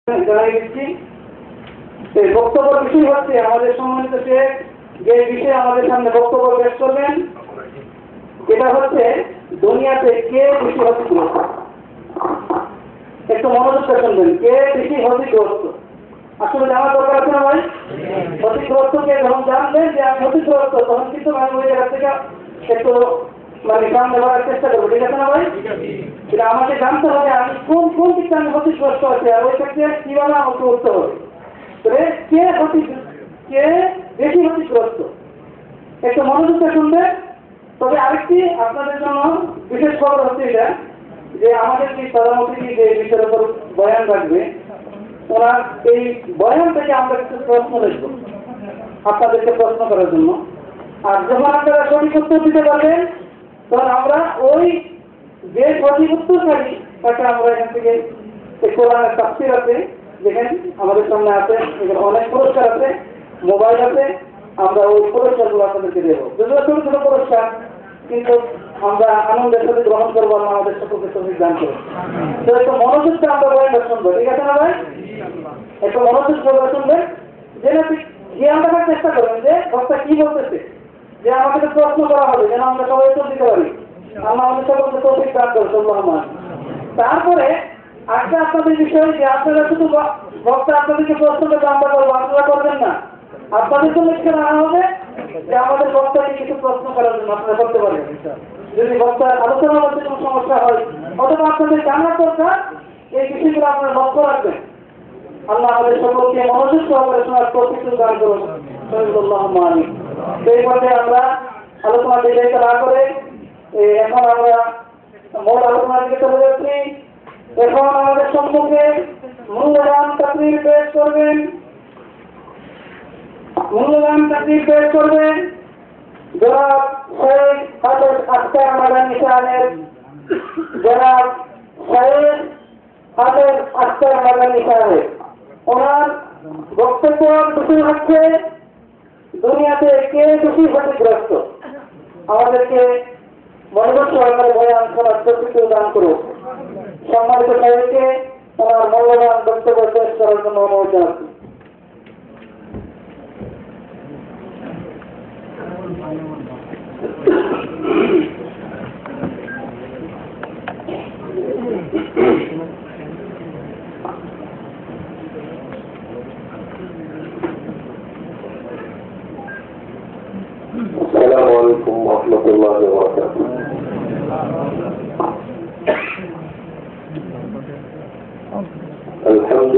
জানাই দিচ্ছি বক্তব্য বিষয় হচ্ছে আমাদের সম্মানিত শেখ যে বিষয়ে আমাদের সামনে বক্তব্য পেশ করবেন এটা হচ্ছে দুনিয়াতে কে বেশি ক্ষতিগ্রস্ত। একটু মনোযোগ শুনবেন, কে বেশি ক্ষতিগ্রস্ত। আসলে জানার দরকার আছে না ভাই? ক্ষতিগ্রস্তকে যখন জানবেন যে আমি ক্ষতিগ্রস্ত তখন কিন্তু আমি ওই জায়গা থেকে একটু সামনে বাড়ার চেষ্টা করবো, ঠিক আছে না ভাই? সেটা আমাকে জানতে হবে আমি কোন কোন দিকটা আমি ক্ষতিগ্রস্ত আছি আর ওই ক্ষেত্রে কিভাবে আমাকে উঠতে হবে। তবে কে বেশি ক্ষতিগ্রস্ত একটু মনোযোগটা শুনবে। তবে আরেকটি আপনাদের জন্য বিশেষ খবর হচ্ছে এটা যে আমাদের যে প্রধানমন্ত্রী যে বিষয়ের উপর বয়ান রাখবে ওনার এই বয়ান থেকে আমরা কিছু প্রশ্ন দেখব আপনাদেরকে প্রশ্ন করার জন্য। আর যখন আপনারা সঠিক উত্তর দিতে পারবেন তখন আমরা ওই যে সঠিক উত্তরকারী তাকে আমরা এখান থেকে কোরআনের তাফসীর আছে দেখেন আমাদের সামনে আছে, অনেক পুরস্কার আছে, মোবাইল আছে, আমরা ওই পুরস্কারগুলো আপনাদেরকে দেবো। যদিও ছোট ছোট পুরস্কার কিন্তু আমরা আনন্দের সাথে গ্রহণ করবো, আমরা আমাদের সকলকে সঠিক দান করবো। তো একটু মনোযোগটা আমরা বয়ানটা শুনবো, ঠিক আছে না ভাই? একটু মনোযোগ করে শুনবেন, যেন জ্ঞান রাখার চেষ্টা করবেন যে বক্তা কি বলতেছে, যে আমাকে প্রশ্ন করা হবে যেন আমরা সবাই উত্তর দিতে পারি। আমরা আমাদের সকলকে তৌফিক দান করবো আল্লাহুম্মা। তারপরে আজকে আপনাদের বিষয় যে আপনারা শুধু বক্তা আপনাদেরকে প্রশ্ন করতে আমরা করবো, আপনারা করবেন না। আপনাদের জন্য এখানে আনা হবে যে আমাদের বক্তাকে কিছু প্রশ্ন করার জন্য আপনারা করতে পারবেন। যদি বক্তার আলোচনার মধ্যে কোনো সমস্যা হয় অথবা আপনাদের জানার দরকার এই বিষয়গুলো আপনারা লক্ষ্য রাখবেন। আল্লাহ আমাদের সকলকে মনোযোগ সহকারে শোনার তৌফিক দান করুন। আল্লাহুম্মা আমিন। সেই পর্যায়ে আমরা আলোচনা দীর্ঘায়িত না করে এখন আমরা মূল আলোচনার দিকে চলে যাচ্ছি। এখন আমাদের সম্মুখে মূল্যবান তাকরীর পেশ করবেন জনাব শেখ হাফেজ আখতার মাদানী সাহেব। জনাব শেখ হাফেজ আখতার মাদানী সাহেব ওনার বক্তব্য বিষয় হচ্ছে দুনিয়াতে কে বেশি ক্ষতিগ্রস্ত। আমাদেরকে মনোযোগ সহকারে বয়ান শোনার তৌফিক দান করুন। সম্মানিত সাহেবকে ওনার মূল্যবান বক্তব্য পেশ করার জন্য অনুরোধ জানাচ্ছি। السلام عليكم ورحمة الله وبركاته. الحمد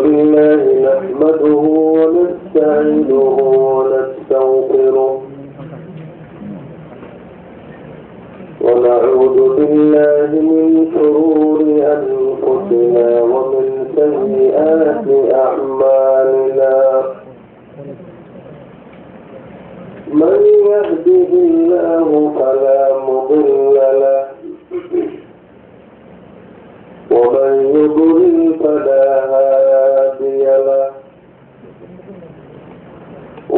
لله نحمده ونستعينه ونستغفره ونعوذ بالله من شرور أنفسنا ومن سيئات أعمالنا. من يهده الله فلا مضل له ومن يضلل فلا هادي له.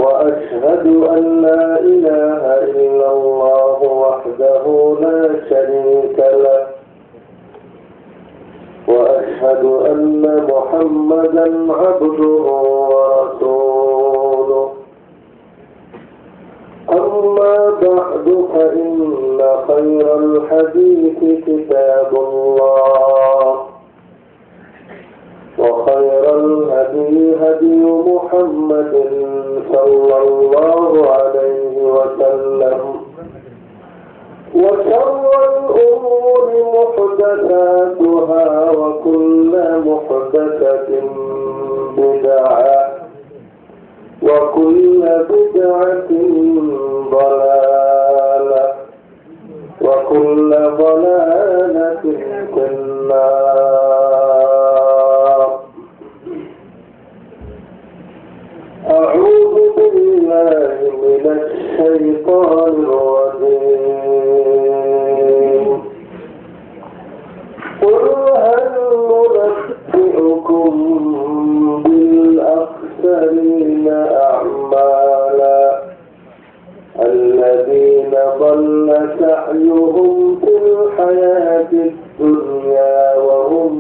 وأشهد أن لا إله إلا الله وحده لا شريك له وأشهد أن محمدا عبده ورسوله. أما بعد فإن خير الحديث كتاب الله وخير الهدي هدي محمد صلى الله عليه وسلم وشر الأمور محدثاتها وكل محدثة بدعة وكل بدعة ضلالة وكل ضلالة في النار. أعوذ بالله من الشيطان الرجيم. قل هل ننبئكم بالأخسرين أعمالا الذين ضل سعيهم في الحياة الحياة الدنيا وهم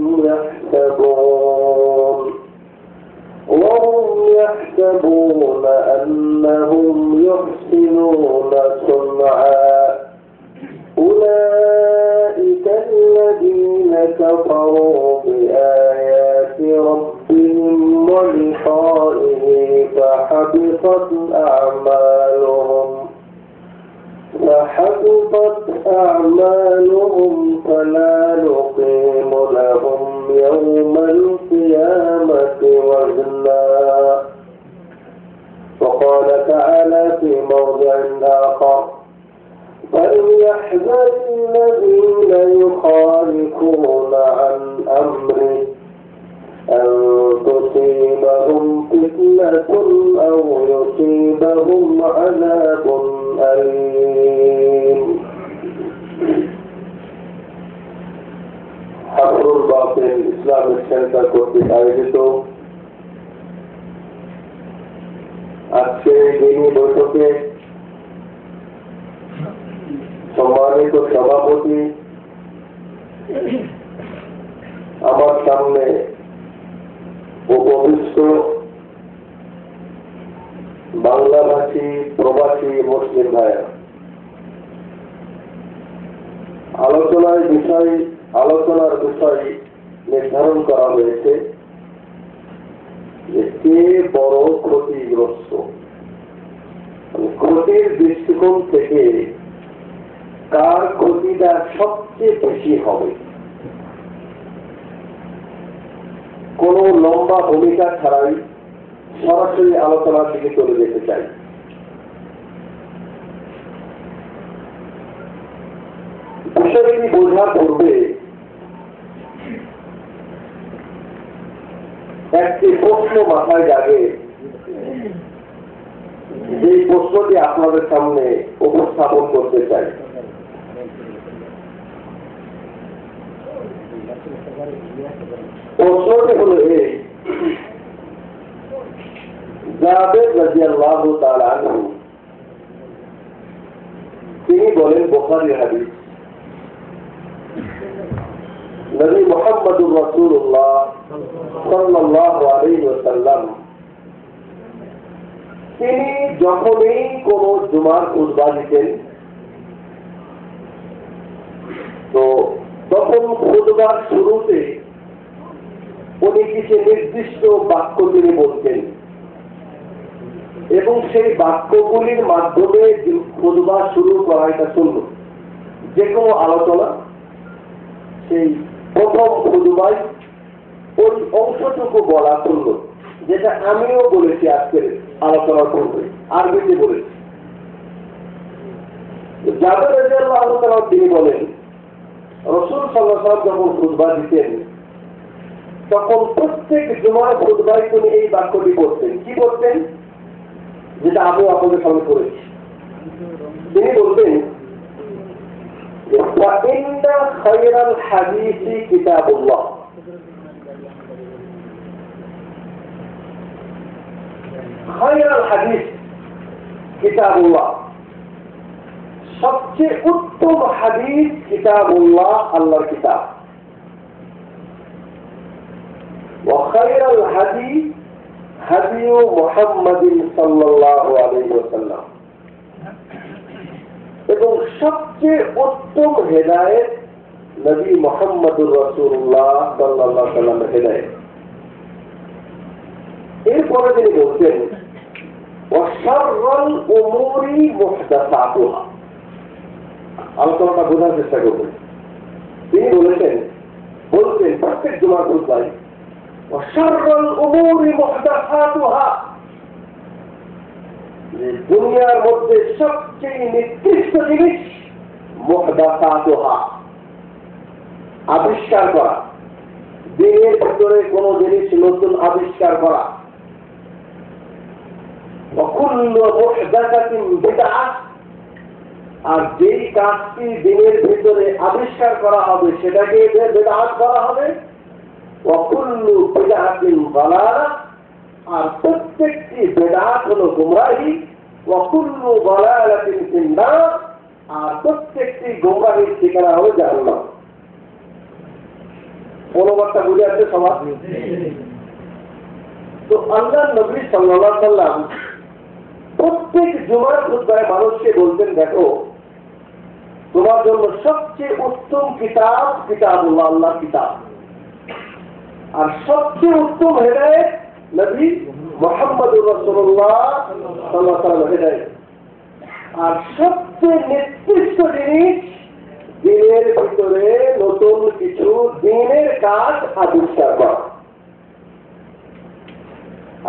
يحسبون أنهم يحسنون صنعا أولئك الذين كفروا بآيات ربهم ولقائه فحبطت أعمالهم فلا نقيم لهم يوم القيامة وزنا. وقال تعالى في موضع آخر فليحذر الذين يخالفون عن أمره أن تصيبهم فتنة أو يصيبهم عذاب أليم. হাফরুল বাতিল ইসলামিক সেন্টার কর্তৃক আয়োজিত আজকের এই দিনী বৈঠকে সম্মানিত সভাপতি, আমার সামনে উপবিষ্ট বাংলাভাষী প্রবাসী মুসলিম ভাইয়েরা, আলোচনার বিষয় নির্ধারণ করা হয়েছে যে কে বড় ক্ষতিগ্রস্ত। ক্ষতির দৃষ্টিকোণ থেকে কার ক্ষতিটা সবচেয়ে বেশি হবে। কোন লম্বা ভূমিকা ছাড়াই সরাসরি আলোচনার দিকে চলে যেতে চাই। বিষয়টি বোঝার পূর্বে একটি প্রশ্ন মাথায় জাগে, যে প্রশ্নটি আপনাদের সামনে উপস্থাপন করতে চাই। প্রশ্নটি হল এই, জাবের রাদিয়াল্লাহু তাআলা আনহু তিনি বলেন, বুখারীর হাদিস, নবী মুহাম্মদুর রাসূলুল্লাহ সাল্লাল্লাহু আলাইহি ওয়াসাল্লাম তিনি যখনই কোন জুমার খুতবা দিতেন তো তখন খুতবার শুরুতে উনি কিছু নির্দিষ্ট বাক্য তিনি বলতেন এবং সেই বাক্যগুলির মাধ্যমে খুতবা শুরু করা এটা সুন্নাত। যে কোনো আলোচনা সেই প্রথম খুতবায় ওই অংশটুকু বলা সুন্নাত, যেটা আমিও বলেছি আজকের আলোচনার পূর্বে, আরবিতে বলেছি। জাবের রাদিয়াল্লাহু তাআলা তিনি বলেন, রাসূল সাল্লাল্লাহু আলাইহি ওয়াসাল্লাম যখন খুতবা দিতেন তখন প্রত্যেক জুমার খুতবায় তিনি এই বাক্যটি করতেন। কি করতেন? যেটা আমি আপনাদের সামনে করেছি। তিনি বলতেন, ওয়াইন্না খায়রাল হাদিসি কিতাবুল্লাহ, খায়রাল হাদিস কিতাবুল্লাহ, সবচেয়ে উত্তম হাদিস কিতাবুল্লাহ, আল্লাহর কিতাব। وخير الهدي هدي محمد صلى الله عليه وسلم, এবং সবচেয়ে উত্তম হেদায়েত নবী মুহাম্মদুর রাসূলুল্লাহ সাল্লাল্লাহু আলাইহি ওয়াসাল্লামের হেদায়েত। এরপরে তিনি বলছেন, ওয়াশাররুল উমুরি মুহদাসাতুহা। আলোচনাটা বোঝার চেষ্টা করবেন। তিনি বলছেন প্রত্যেক জুমার খুতবায়, ওয়াশাররুল উমুরি মুহদাসাতুহা, দুনিয়ার মধ্যে সবচেয়ে নিকৃষ্ট জিনিস মুহদাসাতুহা, আবিষ্কার করা, দিনের ভিতরে কোন জিনিস নতুন আবিষ্কার করা। ওয়াকুল্লু মুহদাসাতিন বিদআহ, আর যেই কাজটি দিনের ভিতরে আবিষ্কার করা হবে সেটাকে বিদআত করা হবে। ওয়াকুল্লু বিদআতিন দালালাহ, আর প্রত্যেকটি বিদআত হলো গুমরাহি। ওয়াকুল্লু দালালাতিন ফিন নার, আর প্রত্যেকটি গোমরাহির ঠিকানা হলো জাহান্নাম। অনুবাদটা বুঝে আসছে সবার? তো আল্লাহ নবী সাল্লাল্লাহু আলাইহি ওয়াসাল্লাম প্রত্যেক জুমার খুতবায় মানুষকে বলতেন, দেখো তোমার জন্য সবচেয়ে উত্তম কিতাব কিতাবুল্লাহ, আল্লাহর কিতাব, আর সবচেয়ে উত্তম হেদায়েত নবী মুহাম্মদুর রাসূলুল্লাহ সাল্লাল্লাহু আলাইহি ওয়াসাল্লাম হেদায়েত। আর সবচেয়ে নির্দিষ্ট জিনিস দিনের ভিতরে নতুন কিছু দিনের কাজ আবিষ্কার করা।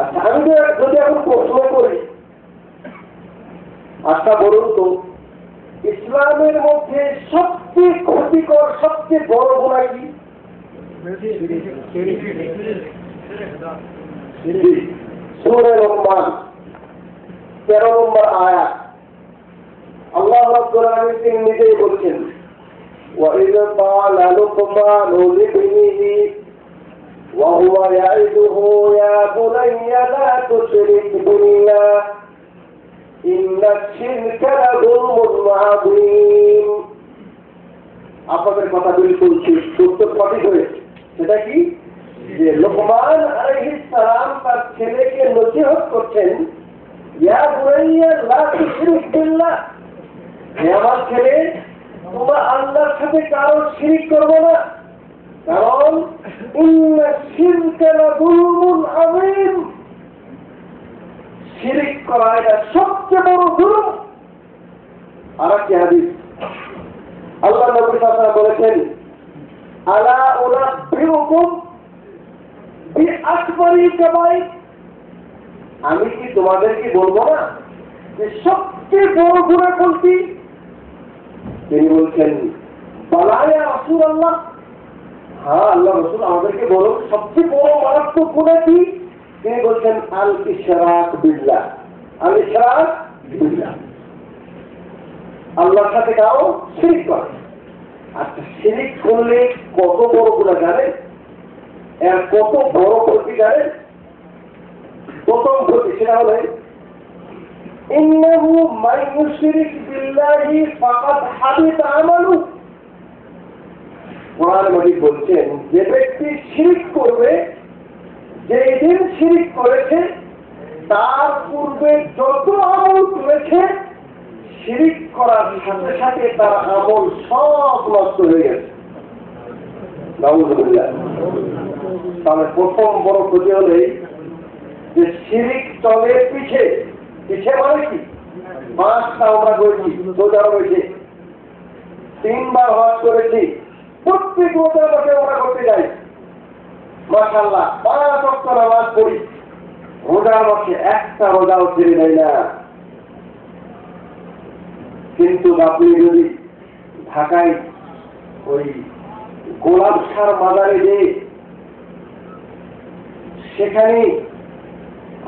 আচ্ছা, আমি যদি এখন প্রশ্ন করি, আচ্ছা বলুন তো, ইসলামের মধ্যে সবচেয়ে ক্ষতিকর সবচেয়ে বড় গুনাহ কি? সূরা রহমান 13 নম্বর আয়াত আল্লাহ রাব্বুল আলামিন নিজেই বলছেন, وَإِذْ قَالَ لُقْمَانُ لِابْنِهِ وَهُوَ يَعِظُهُ يَا بُنَيَّ لَا تُشْرِكْ بِاللَّهِ إِنَّ الشِّرْكَ لَظُلْمٌ عَظِيمٌ। আপনাদের কথা বিলকুল ঠিক, উত্তর সঠিক হয়েছে। সেটা কি? যে লোকমান আলাইহিস সালাম তার ছেলেকে নসিহত করছেন, ইয়া বুনাইয়া লা তুশরিক বিল্লাহ, হে আমার ছেলে, তোমরা আল্লাহর সাথে কারো শিরক করবে না, কারণ ইন্না শিরকা লাযুলমুন আযীম, শিরক করা এটা সবচেয়ে বড় জুলুম। আরেকটি হাদিস আল্লাহ নবী সাল্লাল্লাহু আলাইহি ওয়াসাল্লাম বলেছেন, আলা উনাব্বিউকুম বিআকবারিল কাবাইর, আমি কি তোমাদেরকে বলবো না যে সবচেয়ে বড় গুনাহ কোনটি? তিনি বলছেন, বালা ইয়া রাসূলুল্লাহ, হ্যাঁ আল্লাহ রাসূল আমাদেরকে বলুন সবচেয়ে বড় মারাত্মক গুনাহ কি? তিনি বলছেন, আল ইশরাক বিল্লাহ, আল ইশরাক বিল্লাহ, আল্লাহর সাথে কারো শিরক করা। আচ্ছা, শিরক করলে কত বড় গুনাহ জানেন? এর কত বড় ক্ষতি জানেন? প্রথম ক্ষতি সেটা হলো, ইন্নাহু মান ইউশরিক বিল্লাহি ফাকাদ হাবিতা আমালু। কোরআন মাজিদ বলছেন, যে ব্যক্তি শিরক করবে, যেই দিন শিরক করেছে তার পূর্বে যত আমল করেছে শিরক করার সাথে সাথে তার আমল সব নষ্ট হয়ে গেছে। নাউযুবিল্লাহ। তাহলে প্রথম বড় ক্ষতি হলে যে শিরক চলে পিছে, পিছে মানে কি? 5টা আমরা করেছি, সৌদি আরব হয়েছে, 3 বার হজ করেছি, প্রত্যেক রোজার মাসে আমরা করতে যাই, মাশাআল্লাহ 5 ওয়াক্ত নামাজ পড়ি, রোজার মাসে একটা রোজাও ছেড়ে দেয় না। কিন্তু আপনি যদি ঢাকায় ওই গোলাপ সার বাজারে যে সেখানে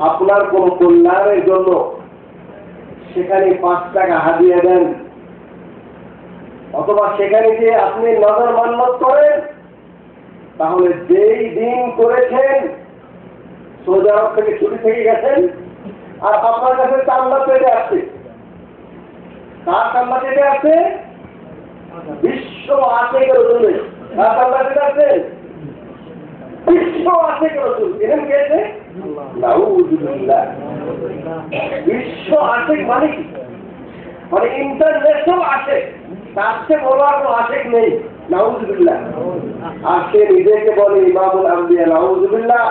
আপনার কোন কল্যাণের জন্য সেখানে 5 টাকা হাদিয়া দেন, অথবা সেখানে যে আপনি নজর মান্নত করেন, তাহলে যেই দিন করেছেন সৌদি আরব থেকে ছুটি থেকে গেছেন আর আপনার কাছে চান্দা পেতে আসছে, কার চান্দা পেতে আসছে? বিশ্ব আশেকের রসুল। কার চান্দা পেতে আসছে? বিশ্ব আশেকের রসুল। এখানে গেছে নাউযুবিল্লাহ। বিশ্ব আশেক মানে কি? মানে ইন্টারন্যাশনাল আশেক, তার চেয়ে বড় আর কোনো আশেক নেই। নাউযুবিল্লাহ। আর সে নিজেকে বলে ইমামুল আম্বিয়া। নাউযুবিল্লাহ।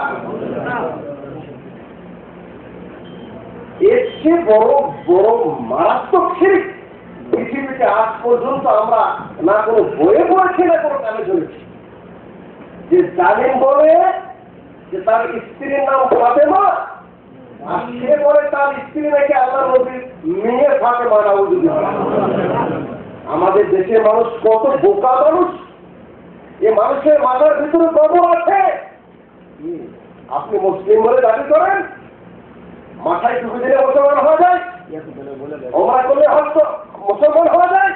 এর চেয়ে বড় বড় মারাত্মক শিরক পৃথিবীতে আজ পর্যন্ত আমরা না কোনো বইয়ে পড়েছি না কোনো কানে শুনেছি। যে জালিম বলে যে তার স্ত্রীর নাম ফাতেমা, আর সে বলে তার স্ত্রী নাকি আল্লাহর নবীর মেয়ে ফাতেমা। নাউযুবিল্লাহ। আমাদের দেশের মানুষ কত বোকা মানুষ! এ মানুষের মাথার ভিতরে কবর আছে। আপনি মুসলিম বলে দাবি করেন, মাথায় টুপি দিলে মুসলমান হওয়া যায়, ওমরা করলে মুসলমান হওয়া যায়।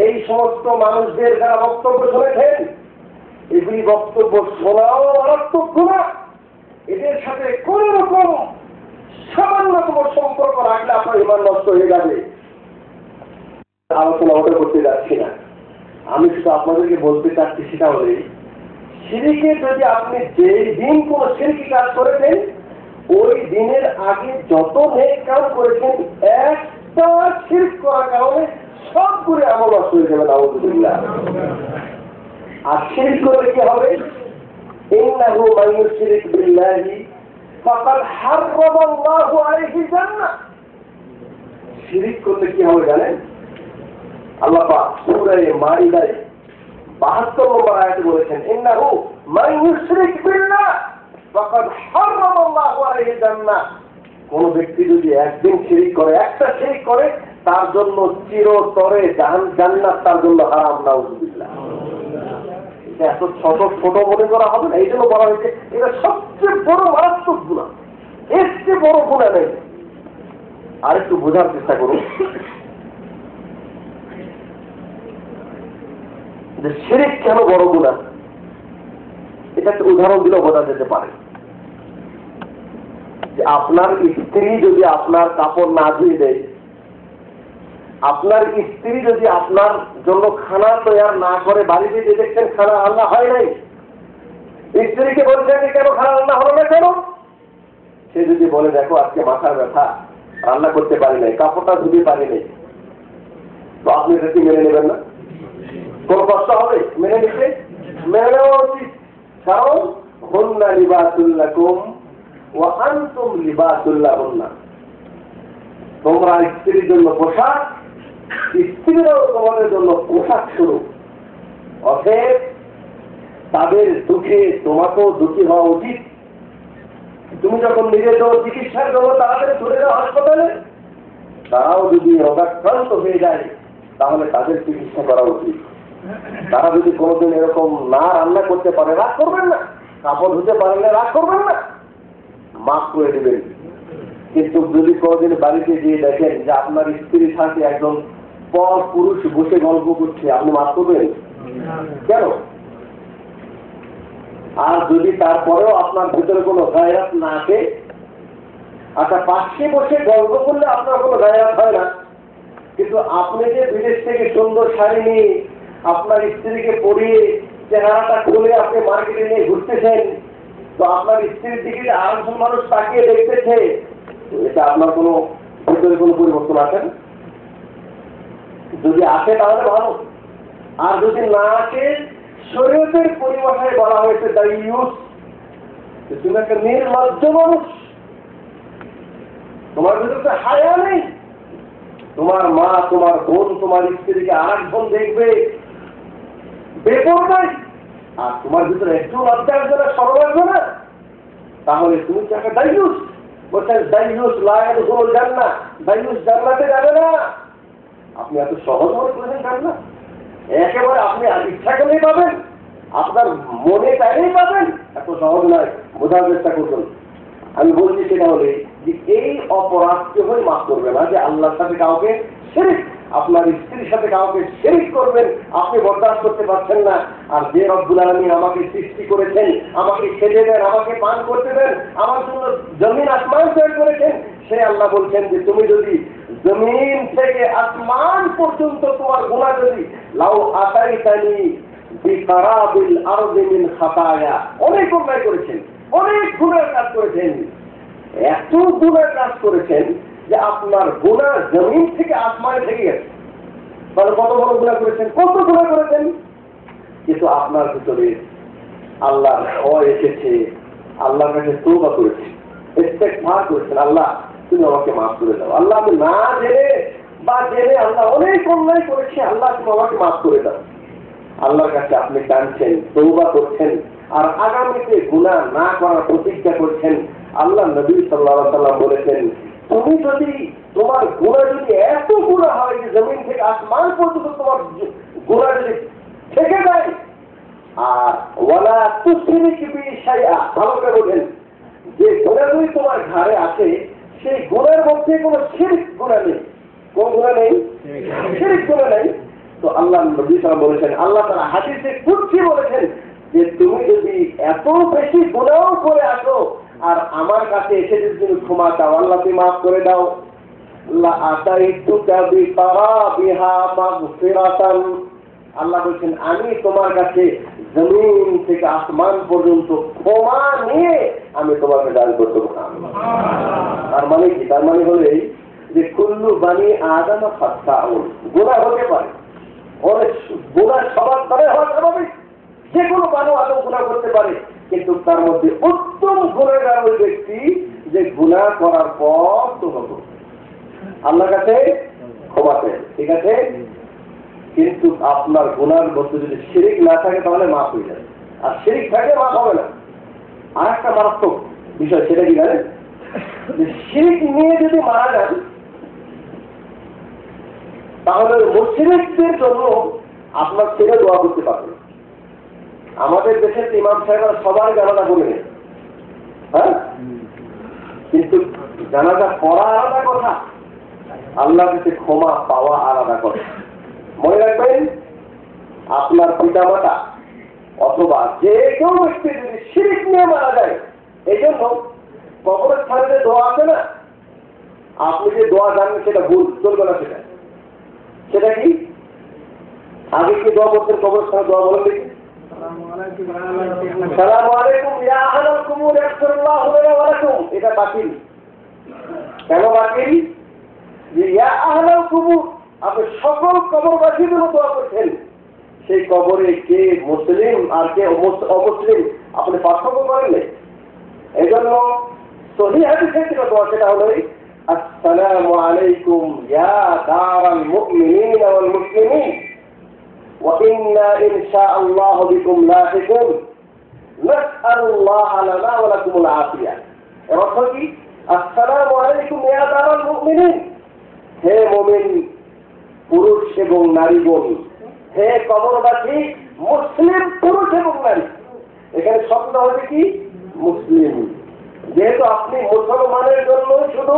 এই সমস্ত মানুষদের যারা বক্তব্য শুনেছেন, এগুলি বক্তব্য শোনাও মারাত্মক গুনাহ। এদের সাথে কোন রকম সামান্যতম সম্পর্ক রাখলে আপনার ঈমান নষ্ট হয়ে যাবে। আলোচনা ওটা করতে যাচ্ছি না। আমি শুধু আপনাদেরকে বলতে চাচ্ছি সেটা হলে শিরকে যদি আপনি যে দিন কোন শিরকি কাজ করেছেন ওই দিনের আগে যত নেক কাজ করেছেন একটা শিরক করার কারণে সবগুলো আমল নষ্ট হয়ে যাবে। আলহামদুলিল্লাহ। আর শিরক করলে কি হবে? ইন্নাহু মান ইউশরিক বিল্লাহি ফাকাদ হারামাল্লাহু আলাইহি জান্নাহ। শিরক করলে কি হবে জানেন? আল্লাহ পাক সূরা মাইদায় 72 নম্বর আয়াতে বলেছেন, ইন্নাহু মান ইউশরিক বিল্লাহ ফাকাদ হারামাল্লাহু আলাইহি জান্নাহ। কোন ব্যক্তি যদি একদিন শিরক করে, একটা শিরক করে, তার জন্য চিরতরে জান্নাত তার জন্য হারাম। নাউযুবিল্লাহ। এটা এত ছোট ছোট মনে করা হবে না। এই জন্য বলা হয়েছে এটা সবচেয়ে বড় মারাত্মক গুনাহ, এর চেয়ে বড় গুনাহ নেই। আর একটু বোঝার চেষ্টা করুন যে শিরক কেন বড় গুনাহ। এটা একটা উদাহরণ দিলে বোঝা যেতে পারে যে আপনার স্ত্রী যদি আপনার কাপড় না ধুয়ে দেয়, আপনার স্ত্রী যদি আপনার জন্য খানা তৈরি না করে, বাড়িতে যে দেখছেন খানা রান্না হয় নাই, স্ত্রীকে বলছেন কেন খানা রান্না হলো না কেন? সে যদি বলে দেখো আজকে মাথার ব্যথা, রান্না করতে পারি নাই, কাপড়টা ধুতে পারি নাই, তো আপনি এটা কি মেনে নেবেন না? কোন কষ্ট হবে মেনে নিতে? মেনে নেওয়া উচিত। কারণ হুন্না লিবাসুল লাকুম ওয়া আনতুম লিবাসুল লাহুন্না। তোমরা স্ত্রীর জন্য পোশাক, স্ত্রীরাও তোমাদের জন্য পোশাক স্বরূপ। অতএব তাদের দুঃখে তোমাকেও দুঃখী হওয়া উচিত। তুমি যখন নিজের জন্য চিকিৎসার জন্য তাড়াতাড়ি চলে যাও হাসপাতালে, তারাও যদি রোগাক্রান্ত হয়ে যায় তাহলে তাদের চিকিৎসা করা উচিত। তারা যদি কোনোদিন এরকম না রান্না করতে পারে, রাগ করবেন না। কাপড় ধুতে পারলে রাগ করবেন না, মাফ করে দেবেন। কিন্তু যদি কোনোদিন বাড়িতে গিয়ে দেখেন যে আপনার স্ত্রীর সাথে একজন পর পুরুষ বসে গল্প করছে, আপনি মাফ করবেন কেন? আর যদি তারপরেও আপনার ভিতরে কোনো গায়রাত না আসে, আচ্ছা পাশে বসে গল্প করলে আপনার কোনো গায়রাত হয় না, কিন্তু আপনি যে বিদেশ থেকে সুন্দর শাড়ি নিয়ে আপনার স্ত্রীকে পরিয়ে চেহারাটা খুলে আপনি মার্কেটে নিয়ে ঘুরতেছেন, তো আপনার স্ত্রীর দিকে আরেকজন মানুষ তাকিয়ে দেখতেছে, এটা আপনার কোনো ভিতরে কোনো পরিবর্তন আসে না? যদি আসে তাহলে ভালো, আর যদি না আসে শরীয়তের পরিভাষায় বলা হয়েছে দাইয়ুস। তুমি একটা নির্লজ্জ মানুষ, তোমার ভিতরে হায়া নেই। তোমার মা, তোমার বোন, তোমার স্ত্রীকে আরেকজন দেখবে বেপরদাই, আর তোমার ভিতরে একটু লজ্জা আসবে না, সরব আসবে না, তাহলে তুমি তাকে দাইয়ুস বলছেন। দাইয়ুস লা ইয়াদখুলুল জান্নাহ, দাইয়ুস জান্নাতে যাবে না। আপনি এত সহজ মনে করেছেন জান্নাত? একেবারে আপনি ইচ্ছা করলেই পাবেন, আপনার মনে চাইলেই পাবেন, এত সহজ নয়। বোঝার চেষ্টা করবেন। আমি বলছি সেটা হলে যে এই অপরাধ কেউই মাফ করবে না যে আল্লাহর সাথে কাউকে শিরক, আপনার স্ত্রীর সাথে কাউকে শিরক করবেন, আপনি বরদাস্ত করতে পারছেন না। আর যে রব্বুল আলামিন আমাকে সৃষ্টি করেছেন, আমাকে খেতে দেন, আমাকে পান করতে দেন, আমার জন্য জমিন আসমান তৈরি করেছেন, সে আল্লাহ বলছেন যে তুমি যদি জমিন থেকে আসমান পর্যন্ত তোমার গুনাহ যদি লাউ আতাইতানি বিকারাবিল আরদি মিন খাতায়া, অনেক অন্যায় করেছেন, অনেক গুনার কাজ করেছেন, এত গুনার কাজ করেছেন যে আপনার গুনাহ জমিন থেকে আসমানে থেকে গেছে। তাহলে কত বড় গুনাহ করেছেন, কত গুনাহ করেছেন। কিন্তু আপনার ভিতরে আল্লাহর ভয় এসেছে, আল্লাহর কাছে তওবা করেছেন, ইস্তেগফার করেছেন, আল্লাহ তুমি আমাকে মাফ করে দাও। আল্লাহ আমি না জেনে বা জেনে আল্লাহ অনেক অন্যায় করেছি, আল্লাহ তুমি আমাকে মাফ করে দাও। আল্লাহর কাছে আপনি কাঁদছেন, তওবা করছেন, আর আগামীতে গুনাহ না করার প্রতিজ্ঞা করছেন। আল্লাহ নবী সাল্লাল্লাহু আলাইহি ওয়াসাল্লাম বলেছেন, তুমি যদি তোমার গুনাহ যদি এত গুনাহ হয় যে জমিন থেকে আসমান পর্যন্ত তোমার গুনাহ যদি থেকে যায়, আর ওয়ালা তুশরিক বি শাইআ, ভালো করে বলেন যে গুনাহ যদি তোমার ঘরে আছে, সেই গুনাহের মধ্যে কোনো শিরক গুনাহ নেই। কোন গুনাহ নেই? শিরক গুনাহ নেই। তো আল্লাহ নবী সাল্লাল্লাহু বলেছেন, আল্লাহ তাআলা হাদিসে কুদসি বলেছেন যে তুমি যদি এত বেশি গুনাহ করে আসো আর আমার কাছে এসে যদি তুমি ক্ষমা চাও, আল্লাহ তুমি মাফ করে দাও, আল্লাহ বলছেন আমি তোমার কাছে জমিন থেকে আসমান পর্যন্ত ক্ষমা নিয়ে আমি তোমাকে দান করতে পারবো। তার মানে কি? তার মানে হলো এই যে কুল্লু বানি আদম খাত্তাউন, গুনাহ হতে পারে, অনেক গুনাহ সবার করে হওয়া স্বাভাবিক, যে কোনো বানু আদম গুনাহ করতে পারে, কিন্তু তার মধ্যে উত্তম গুনাহগার ওই ব্যক্তি যে গুনাহ করার পর তওবা করে আল্লাহর কাছে ক্ষমা চায়। ঠিক আছে, কিন্তু আপনার গুনার মধ্যে যদি শিরিক না থাকে তাহলে মাফ হয়ে যাবে, আর শিরিক থাকলে মাফ হবে না। আর একটা মারাত্মক বিষয়, সেটা কি জানেন? যে শিরিক নিয়ে যদি মারা যান তাহলে মুশরিকদের জন্য আপনার ছেলে দোয়া করতে পারবে। আমাদের দেশের ইমাম সাহেবরা সবার জানাজা বলে, হ্যাঁ, কিন্তু জানাজা পড়া আলাদা কথা, আল্লাহর কাছে ক্ষমা পাওয়া আলাদা কথা। মনে রাখবেন, আপনার পিতামাতা অথবা যে কেউ ব্যক্তি যদি শিরিক নিয়ে মারা যায়, এই জন্য কবরের স্থানে দোয়া আছে না, আপনি যে দোয়া জানেন সেটা ভুল, চলবে না। সেটা কি? আগে কি দোয়া করতেন কবরের স্থানে? দোয়া বলেন দেখি, সালামু আলাইকুম ইয়া আহলাল কুবুর ইয়াগফিরুল্লাহু লানা ওয়া লাকুম। এটা বাতিল। কেন বাতিল? যে ইয়া আহলাল কুবুর, আপনি সকল কবরবাসীর জন্য দোয়া করছেন, সেই কবরে কে মুসলিম আর কে অমুসলিম আপনি পার্থক্য করেন। এই জন্য সহিহ হাদিসে যেটা দোয়া সেটা হলো আসসালামু আলাইকুম ইয়া দারাল মুমিনিনা ওয়াল মুসলিমিন ওয়া ইন্না ইনশাআল্লাহু বিকুম লাহিকুন নাসআলুল্লাহ লানা ওয়া লাকুমুল আফিয়া। এর অর্থ কি? আসসালামু আলাইকুম ইয়া দারাল মুমিনিন, হে মুমিন পুরুষ এবং নারীগণ, হে কবরবাসী মুসলিম পুরুষ এবং নারী। এখানে শব্দ হবে কি? মুসলিম। যেহেতু আপনি মুসলমানের জন্য শুধু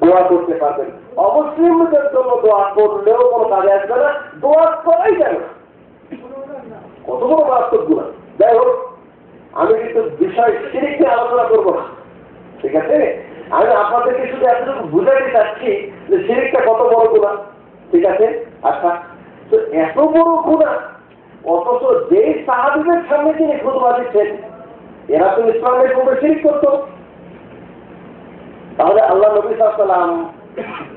দোয়া করতে পারবেন, অমুসলিমদের জন্য দোয়া করলেও কোনো কাজে আসবে না, দোয়া করাই যাবে না। কত বড় মারাত্মক গুনাহ। যাই হোক, আমি কিন্তু বিষয় শিরিক নিয়ে আলোচনা করবো না, ঠিক আছে? আমি আপনাদেরকে শুধু এতটুকু বুঝাতে চাচ্ছি যে শিরিকটা কত বড় গুনাহ, ঠিক আছে? আচ্ছা, তো এত বড় গুনাহ, অথচ যে সাহাবীদের সামনে তিনি খুতবা দিচ্ছেন এরা তো ইসলামের পূর্বে শিরিক করতো। তাহলে আল্লাহ নবী সাল্লাল্লাহু আলাইহি ওয়াসাল্লাম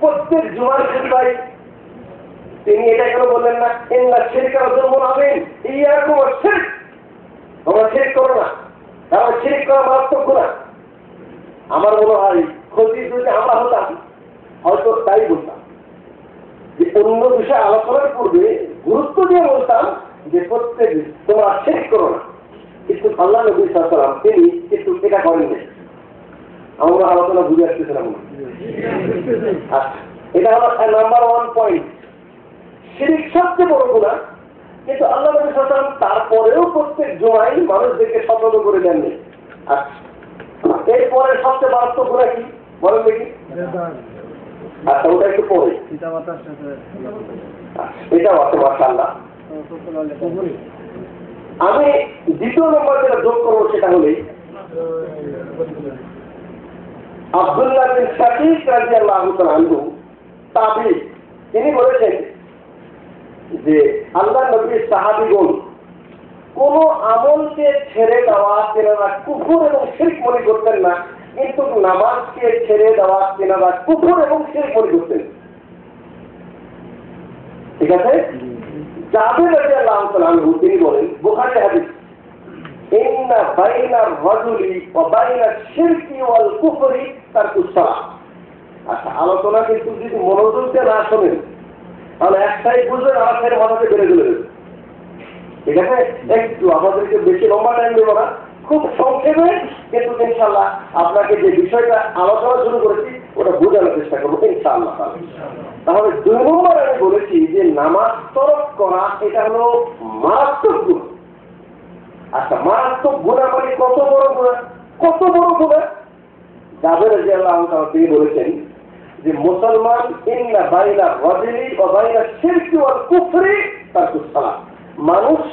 প্রত্যেক জুমার খুতবায় তিনি এটা কেন বললেন না, ইন্না শিরকা যুলমুন আযীম ইয়াকুম আশ-শিরক, তোমরা শিরক করো না, কারণ শিরক করা মারাত্মক গুনাহ। আমার মনে হয় ক্ষতি যদি আমরা হতাম হয়তো তাই বলতাম যে অন্য বিষয়ে আলোচনার পূর্বে গুরুত্ব দিয়ে বলতাম যে প্রত্যেক তোমরা শিরক করো না, কিন্তু আল্লাহ নবী সাল্লাল্লাহু আলাইহি ওয়াসাল্লাম তিনি কিন্তু এটা করেননি। আমরা আলোচনা বুঝে আসতেছিলাম। আচ্ছা, এটা হলো নাম্বার 1 পয়েন্ট, শিরক সবচেয়ে বড় গুনাহ। কিন্তু আল্লাহ নবী সাল্লাল্লাহু আলাইহি ওয়াসাল্লাম তারপরেও প্রত্যেক জুমায় মানুষদেরকে সতর্ক করে দেননি। আচ্ছা, এরপরে সবচেয়ে মারাত্মক গুনাহ কি বলেন দেখি? আচ্ছা, ওটা একটু পরে, এটাও আছে মাশাআল্লাহ। আমি দ্বিতীয় নম্বর যেটা যোগ করবো সেটা হলেই আব্দুল্লাহ বিন শাকিক রাদিয়াল্লাহু তাআলা আনহু তাবিঈ, তিনি বলেছেন যে আল্লাহ নবীর সাহাবীগণ কোন আমলকে ছেড়ে দেওয়া তেনারা কুফর এবং শিরক মনে করতেন না, কিন্তু নামাজকে ছেড়ে দেওয়া তেনারা কুফর এবং শিরক মনে করতেন। ঠিক আছে? জাবের রাদিয়াল্লাহু তাআলা আনহু তিনি বলেন, বুখারী হাদিস, ইন্না বাইনার রাজুলি ওয়া বাইনাশ শিরকি ওয়াল কুফরি তারকুস সালাহ। আচ্ছা, আলোচনা কিন্তু যদি মনোযোগ দিয়ে না শোনেন তাহলে একটাই বুঝবেন, আর একটাই মাথাতে বেড়ে চলে যাবে। ঠিক আছে? একটু আমাদেরকে বেশি লম্বা টাইম দেবো না, খুব সংক্ষেপে, কিন্তু ইনশাআল্লাহ আপনাকে যে বিষয়টা আলোচনা শুরু করেছি ওটা বোঝানোর চেষ্টা করবো ইনশাআল্লাহ। তাহলে 2 নম্বর আমি বলেছি যে নামাজ তরক করা এটা হলো মারাত্মক গুনাহ। আচ্ছা, মারাত্মক গুনাহ মানে কত বড় গুনাহ? কত বড় গুনাহ? জাবের রাদিয়াল্লাহু তাআলা তিনি বলেছেন যে মুসলমান ইন্না বাইনা রাজুলি ওয়া বাইনা শিরকি ওয়াল কুফরি তারকুস সালাহ, মানুষ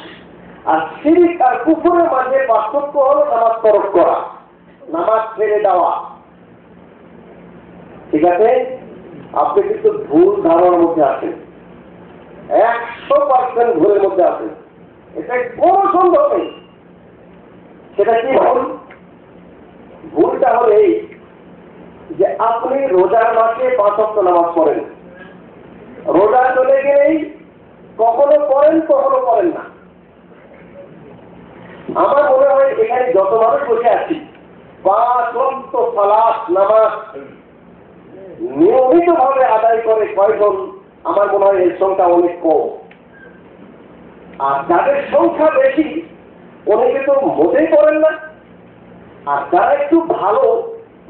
আর শিরক আর কুফরের মাঝে পার্থক্য হলো নামাজ তরক করা, নামাজ ছেড়ে দেওয়া। ঠিক আছে? আপনি কিন্তু ভুল ধারণার মধ্যে আছেন, 100% ভুলের মধ্যে আছেন, এটা কোনো সন্দেহ নেই। সেটা কি ভুল? ভুলটা হলো এই যে আপনি রোজার মাসে 5 ওয়াক্ত নামাজ পড়েন, রোজা চলে গেলেই কখনো পড়েন কখনো পড়েন না। আমার মনে হয় এখানে যত মানুষ বসে আছি 5 ওয়াক্ত সালাত নামাজ নিয়মিত ভাবে আদায় করে কয়জন? আমার মনে হয় এর সংখ্যা অনেক কম। আর যাদের সংখ্যা বেশি অনেকে তো মোটেই করেন না। আর যারা একটু ভালো,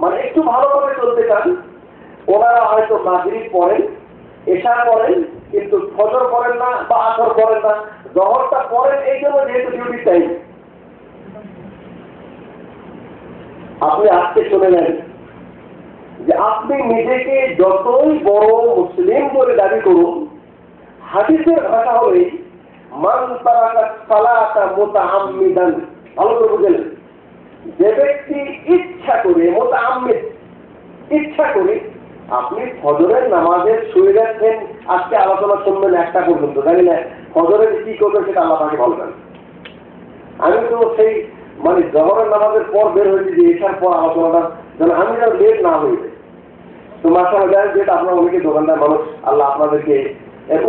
মানে একটু ভালোভাবে চলতে চান, ওনারা হয়তো মাগরিব পড়েন, এশা পড়েন, কিন্তু ফজর পড়েন না বা আসর পড়েন না। জহরটা পড়েন এই জন্য যেহেতু ডিউটি টাইম। আপনি আজকে শুনে নেন যে আপনি নিজেকে যতই বড় মুসলিম বলে দাবি করুন, হাদিসের ভাষা হলে মান তারাকা সালাতা মুতাআম্মিদান, ভালো করে বুঝলেন, যে ব্যক্তি ইচ্ছা করে, মুতাআম্মিদ ইচ্ছা করে, আপনি ফজরের নামাজের শুয়ে যাচ্ছেন, আজকে আলোচনা শুনবেন 1টা পর্যন্ত, জানি না ফজরের কি করবেন সেটা আল্লাহ পাকে বলবেন। আমি তো সেই মানে জহরের নামাজের পর বের হয়েছি যে এটার পর আলোচনাটা যেন আমি যেন লেট না হয়ে যায়। তো মাসাল্লাহ যায় যেটা আপনার অনেকে দোকানদার মানুষ, আল্লাহ আপনাদেরকে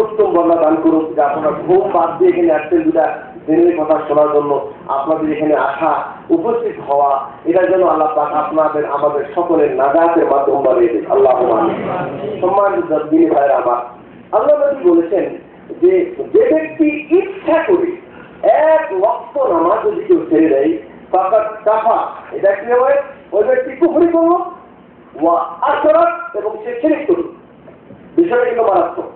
উত্তম বর্ণা দান করুক যে আপনারা ঘুম বাদ দিয়ে এখানে আসছেন দুটা দিনের কথা শোনার জন্য। আপনাদের এখানে আসা, উপস্থিত হওয়া, এটার জন্য আল্লাহ পাক আপনাদের আমাদের সকলের নাজাতের মাধ্যম বাড়িয়ে দিন। আল্লাহ সম্মানিত দিনী ভাইয়ের আমার, আল্লাহ নবী বলেছেন যে যে ব্যক্তি ইচ্ছা করে 1 ওয়াক্ত নামাজ যদি কেউ ছেড়ে দেয়, ফাকাত কাফা, এটা কি হয়? ওই ব্যক্তি কুফরি করলো, ওয়া আশরাক, এবং সে শিরক করলো। বিষয়টা কিন্তু মারাত্মক,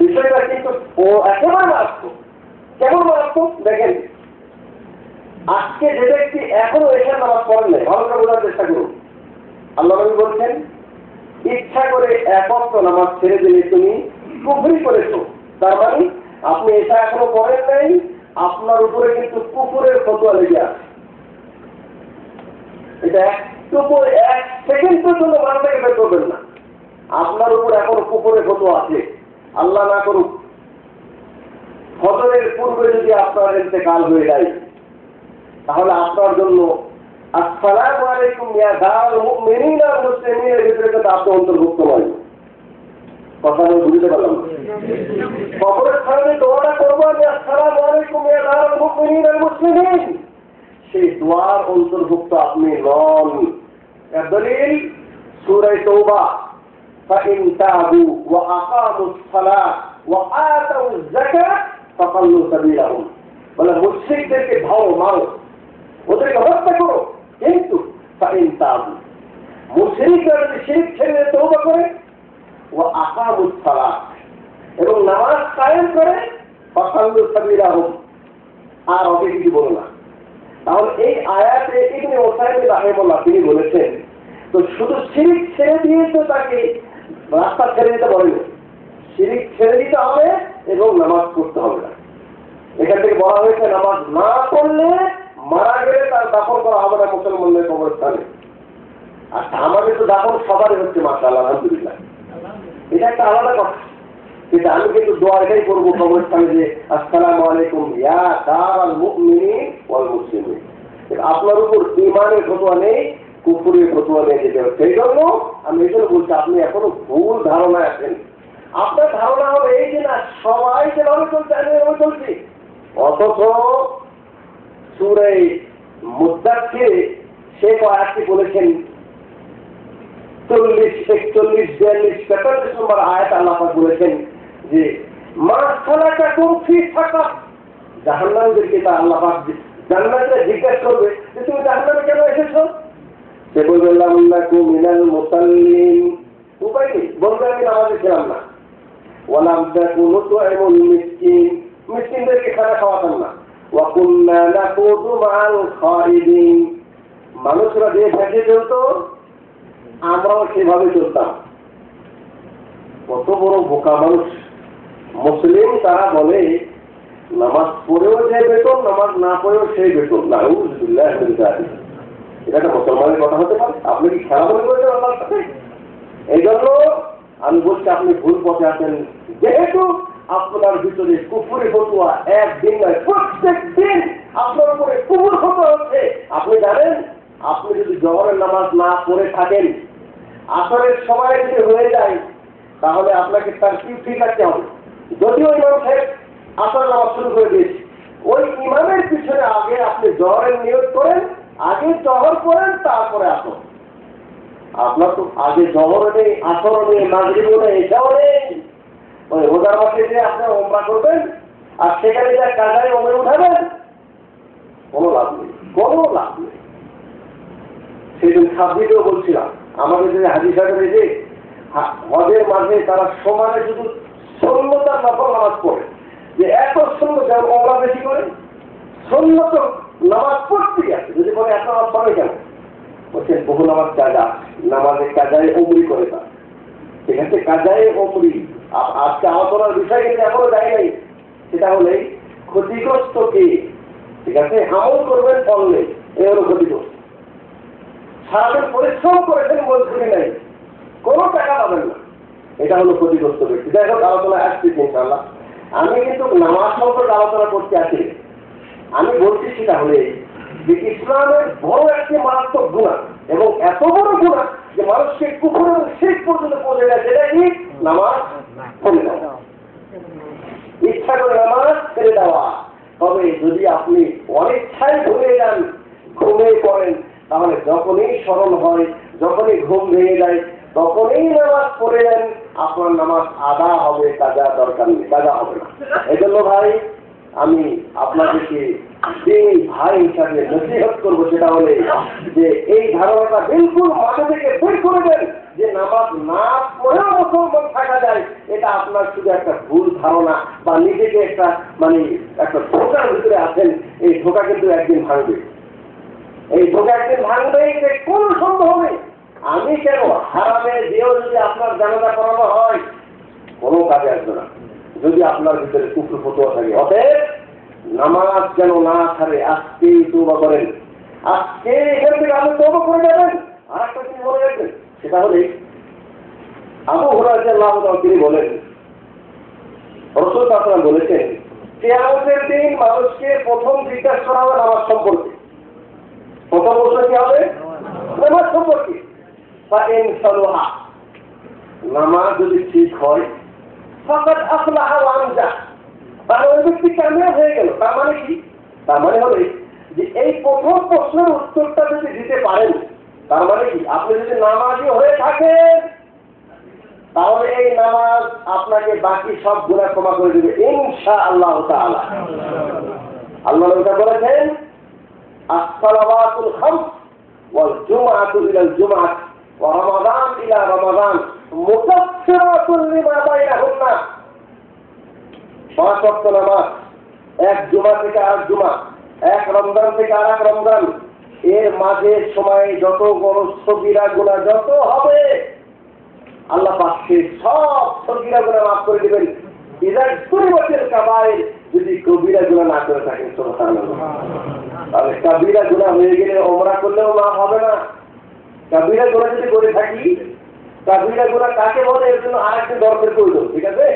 বিষয়টা কিন্তু ও একেবারে মারাত্মক। কেমন মারাত্মক দেখেন, আজকে যে ব্যক্তি এখনো এশার নামাজ পড়েন নাই, ভালো করে বোঝার চেষ্টা করুন। আল্লাহ নবী বলছেন ইচ্ছা করে 1 ওয়াক্ত নামাজ ছেড়ে দিলে তুমি কুফরি করেছো। তার মানে আপনি এশা এখনো পড়েন নাই, আপনার উপরে কিন্তু কুফরের ফতোয়া লেগে আছে। এটা একটুকু 1 সেকেন্ড পর্যন্ত মাথা থেকে বের করবেন না, আপনার উপর এখনো কুফরের ফতোয়া আছে। আল্লাহ না করুক ফজরের পূর্বে যদি আপনার ইন্তেকাল হয়ে যায়, তাহলে আপনার জন্য আসসালামু আলাইকুম ইয়া দারুল মুমিনিন ওয়াল মুসলিমিনের ভিতরে কিন্তু আপনি অন্তর্ভুক্ত নয়। কথা আমি বুঝতে পারলাম না। ফজরের সামনে দোয়াটা করবো আমি, আসসালামু আলাইকুম ইয়া দারুল মুমিনিন ওয়াল মুসলিমিন, সেই দোয়ার অন্তর্ভুক্ত আপনি নন। এর দলিল সূরা তাওবা, فإن تابوا وأقاموا الصلاة وآتوا الزكاة فخلوا سبيلهم, বলে মুশরিকদেরকে ভাও মারো, ওদেরকে হত্যা করো, কিন্তু فإن تابوا, মুশরিকরা যদি শিরক ছেড়ে তওবা করে, وأقاموا الصلاة, এবং নামাজ কায়েম করে, فخلوا سبيلهم, আর ওকে কিছু বলো না। তাহলে এই আয়াতে ইবনে ওসাইদ রাহিমাহুল্লাহ তিনি বলেছেন, তো শুধু শিরক ছেড়ে দিয়ে তো তাকে রাস্তা ছেড়ে দিতে বলেনি, শিরক ছেড়ে দিতে হবে এবং নামাজ পড়তে হবে না। এখান থেকে বলা হয়েছে নামাজ না পড়লে মারা গেলে তার দাফন করা হবে না মুসলমানদের কবরস্থানে। আচ্ছা, আমাদের তো দাফন সবারই হচ্ছে মাশাআল্লাহ, আলহামদুলিল্লাহ, এটা একটা আলাদা কথা। কিন্তু আমি কিন্তু দোয়া এটাই করবো কবরস্থানে যে আসসালামু আলাইকুম ইয়া দারাল মুমিনিন ওয়াল মুসলিমিন। আপনার উপর ঈমানের ফতোয়া নেই, কুফরের ফতোয়া নিয়ে যেতে হবে। সেই জন্য আমি এই জন্য বলছি আপনি এখনো ভুল ধারণা আছেন। আপনার ধারণা হবে এই যে না সবাই যেভাবে চলছে আমি এভাবে চলছি, অথচ সূরা মুদ্দাথির শেষ আয়াতটি বলেছেন 40, 41, 42, 43 নম্বর আয়াত আল্লাহ পাক বলেছেন যে মা সালাকাকুম ফি সাকার, জাহান্নামীদেরকে তা আল্লাহ পাক জান্নাতে জিজ্ঞাসা করবে যে তুমি জাহান্নামে কেন এসেছো? সে বলবে লামনাকু মিনাল মুসাল্লিন, উপায় নেই, বলবে আমি নামাজে ছিলাম না। ওয়ালাম তাকু নুতইমুল মিসকিন, মিসকিনদেরকে খানা খাওয়াতাম না। ওয়া কুননা নাকুযু মাআল খাইদিন, মানুষরা যে ভাগে চলতো আমরাও সেভাবে চলতাম। কত বড় বোকা মানুষ মুসলিম, তারা বলে নামাজ পড়েও যে বেতন, নামাজ না পড়েও সেই বেতন। নাউযুবিল্লাহি মিন যালিক, এটা একটা মুসলমানের কথা হতে পারে? আপনি কি খেলা মনে করেছেন আল্লাহর সাথে? এই জন্য আমি বলছি আপনি ভুল পথে আছেন, যেহেতু আপনার ভিতরে কুফুরি ফতুয়া একদিন নয়, প্রত্যেক দিন আপনার উপরে কুফুর ফতুয়া হচ্ছে। আপনি জানেন, আপনি যদি জহরের নামাজ না পড়ে থাকেন, আসরের সময় যদি হয়ে যায়, তাহলে আপনাকে তার ঠিক রাখতে হবে। যদিও ইমাম সাহেব আসর নামাজ শুরু করে দিয়েছে, ওই ইমামের পিছনে আগে আপনি জহরের নিয়োগ করেন, আগে জহর করেন, তারপরে আসর। আপনার তো আগে জহরও নেই, আসরও নেই, মাগরিবও নেই, এটাও নেই। ওই রোজার মাসে যে আপনার ওমরা করবেন আর সেখানে যা কাজায় ওমরে উঠাবেন, কোনো লাভ নেই, কোনো লাভ নেই। সেদিন সাবজিতেও বলছিলাম, আমাদের যে হাজি সাহেবের যে হজের মাঝে তারা সমানে শুধু শূন্যতার নফল নামাজ পড়ে, যে এত শূন্য যেন ওমরা বেশি করে শূন্যত নামাজ পড়তেই আছে। যদি বলে এত নামাজ পড়ে কেন, বলছেন বহু নামাজ কাজা, নামাজের কাজায় অমরি করে তার, ঠিক আছে, কাজায় অমরি। আজকে আলোচনার বিষয় কিন্তু এখনো যায় নাই, সেটা হলে ক্ষতিগ্রস্ত কে, ঠিক আছে, আমল করবেন ফল নেই, এই হলো ক্ষতিগ্রস্ত। সারাদিন পরিশ্রম করেছেন মজুরি নেই, কোনো টাকা পাবেন না, এটা হলো ক্ষতিগ্রস্ত ব্যক্তি। যাই হোক, আলোচনা আসছি ইনশাআল্লাহ। আমি কিন্তু নামাজ সম্পর্কে আলোচনা করতে আসি, আমি বলছি সেটা হলে যে ইসলামের বড় একটি মারাত্মক গুনাহ, এবং এত বড় গুনাহ যে মানুষকে কুফরের শেষ পর্যন্ত পৌঁছে যায়, সেটা কি নামাজ পড়ে দেওয়া, ইচ্ছা করে নামাজ ছেড়ে দেওয়া। তবে যদি আপনি অনিচ্ছায় ভুলে যান, ঘুমিয়ে পড়েন, তাহলে যখনই স্মরণ হয়, যখনই ঘুম ভেঙে যায়, তখনই নামাজ পড়ে নেন, আপনার নামাজ আদা হবে, কাজা দরকার নেই, কাজা হবে না। এই জন্য ভাই, আমি আপনাদেরকে যে ভাই হিসাবে নসিহত করবো সেটা হলে যে এই ধারণাটা বিলকুল মাথা থেকে বের করে দেন যে নামাজ না পড়েও মুসলমান থাকা যায়। এটা আপনার শুধু একটা ভুল ধারণা, বা নিজেকে একটা একটা ধোকার ভিতরে আছেন। এই ধোকা কিন্তু একদিন ভাঙবে, এই ধোকা একদিন ভাঙবে, কোনো সন্দেহ নেই। আমি কেন হারামে যেও যদি আপনার জানাজা করানো হয়, কোনো কাজে আসবে না যদি আপনার ভিতরে কুফর ফতোয়া থাকে। অতএব নামাজ যেন না ছাড়ে, আজকেই তওবা করেন, আজকে এখান থেকে আপনি তওবা করে যাবেন। আর একটা কি মনে রাখবেন, সেটা হলে আবু হুরায়রা রাদিয়াল্লাহু তাআলা তিনি বলেন, রাসূল সাল্লাল্লাহু আলাইহি ওয়াসাল্লাম বলেছেন, কিয়ামতের দিন মানুষকে প্রথম জিজ্ঞাসা করা হবে নামাজ সম্পর্কে। প্রথম প্রশ্ন কি হবে? নামাজ সম্পর্কে। ফাইন সালাহা, নামাজ যদি ঠিক হয়, ফাকাদ আফলাহা ওয়া আনজা, তাহলে ওই ব্যক্তি কামিয়াব হয়ে গেল। তার মানে কি? তার মানে হলো যে এই প্রথম প্রশ্নের উত্তরটা যদি দিতে পারেন, তার মানে কি, আপনি যদি নামাজি হয়ে থাকেন, তাহলে এই নামাজ আপনাকে বাকি সব গুনাহ ক্ষমা করে দেবে ইনশাআল্লাহ তাআলা। আল্লাহ নবী বলেছেন, as-salawatul khams wal jum'atu ila al-jum'ah wa ramadan ila ramadan mukaffiratun lima bainahunna। 5 ওয়াক্ত নামাজ এক জুমা থেকে আরেক জুমা, এক রমজান থেকে আরেক রমজান, এর মাঝে সময় যত বড় সগীরা গুনাহ যত হবে, আল্লাহ পাক সেই সব সগীরা গুনাহ মাফ করে দিবেন। ইযা কুরিবাতিল কাবায়ের, যদি কবিরা গুনাহ না করে থাকেন, সুবহানাল্লাহ। তাহলে কবিরা গুনাহ হয়ে গেলে ওমরা করলেও মাফ হবে না। কবিরা গুনাহ যদি করে থাকি, কবিরা গুনাহ কাকে বলে, এর জন্য আরেকটা দরকার করলো, ঠিক আছে।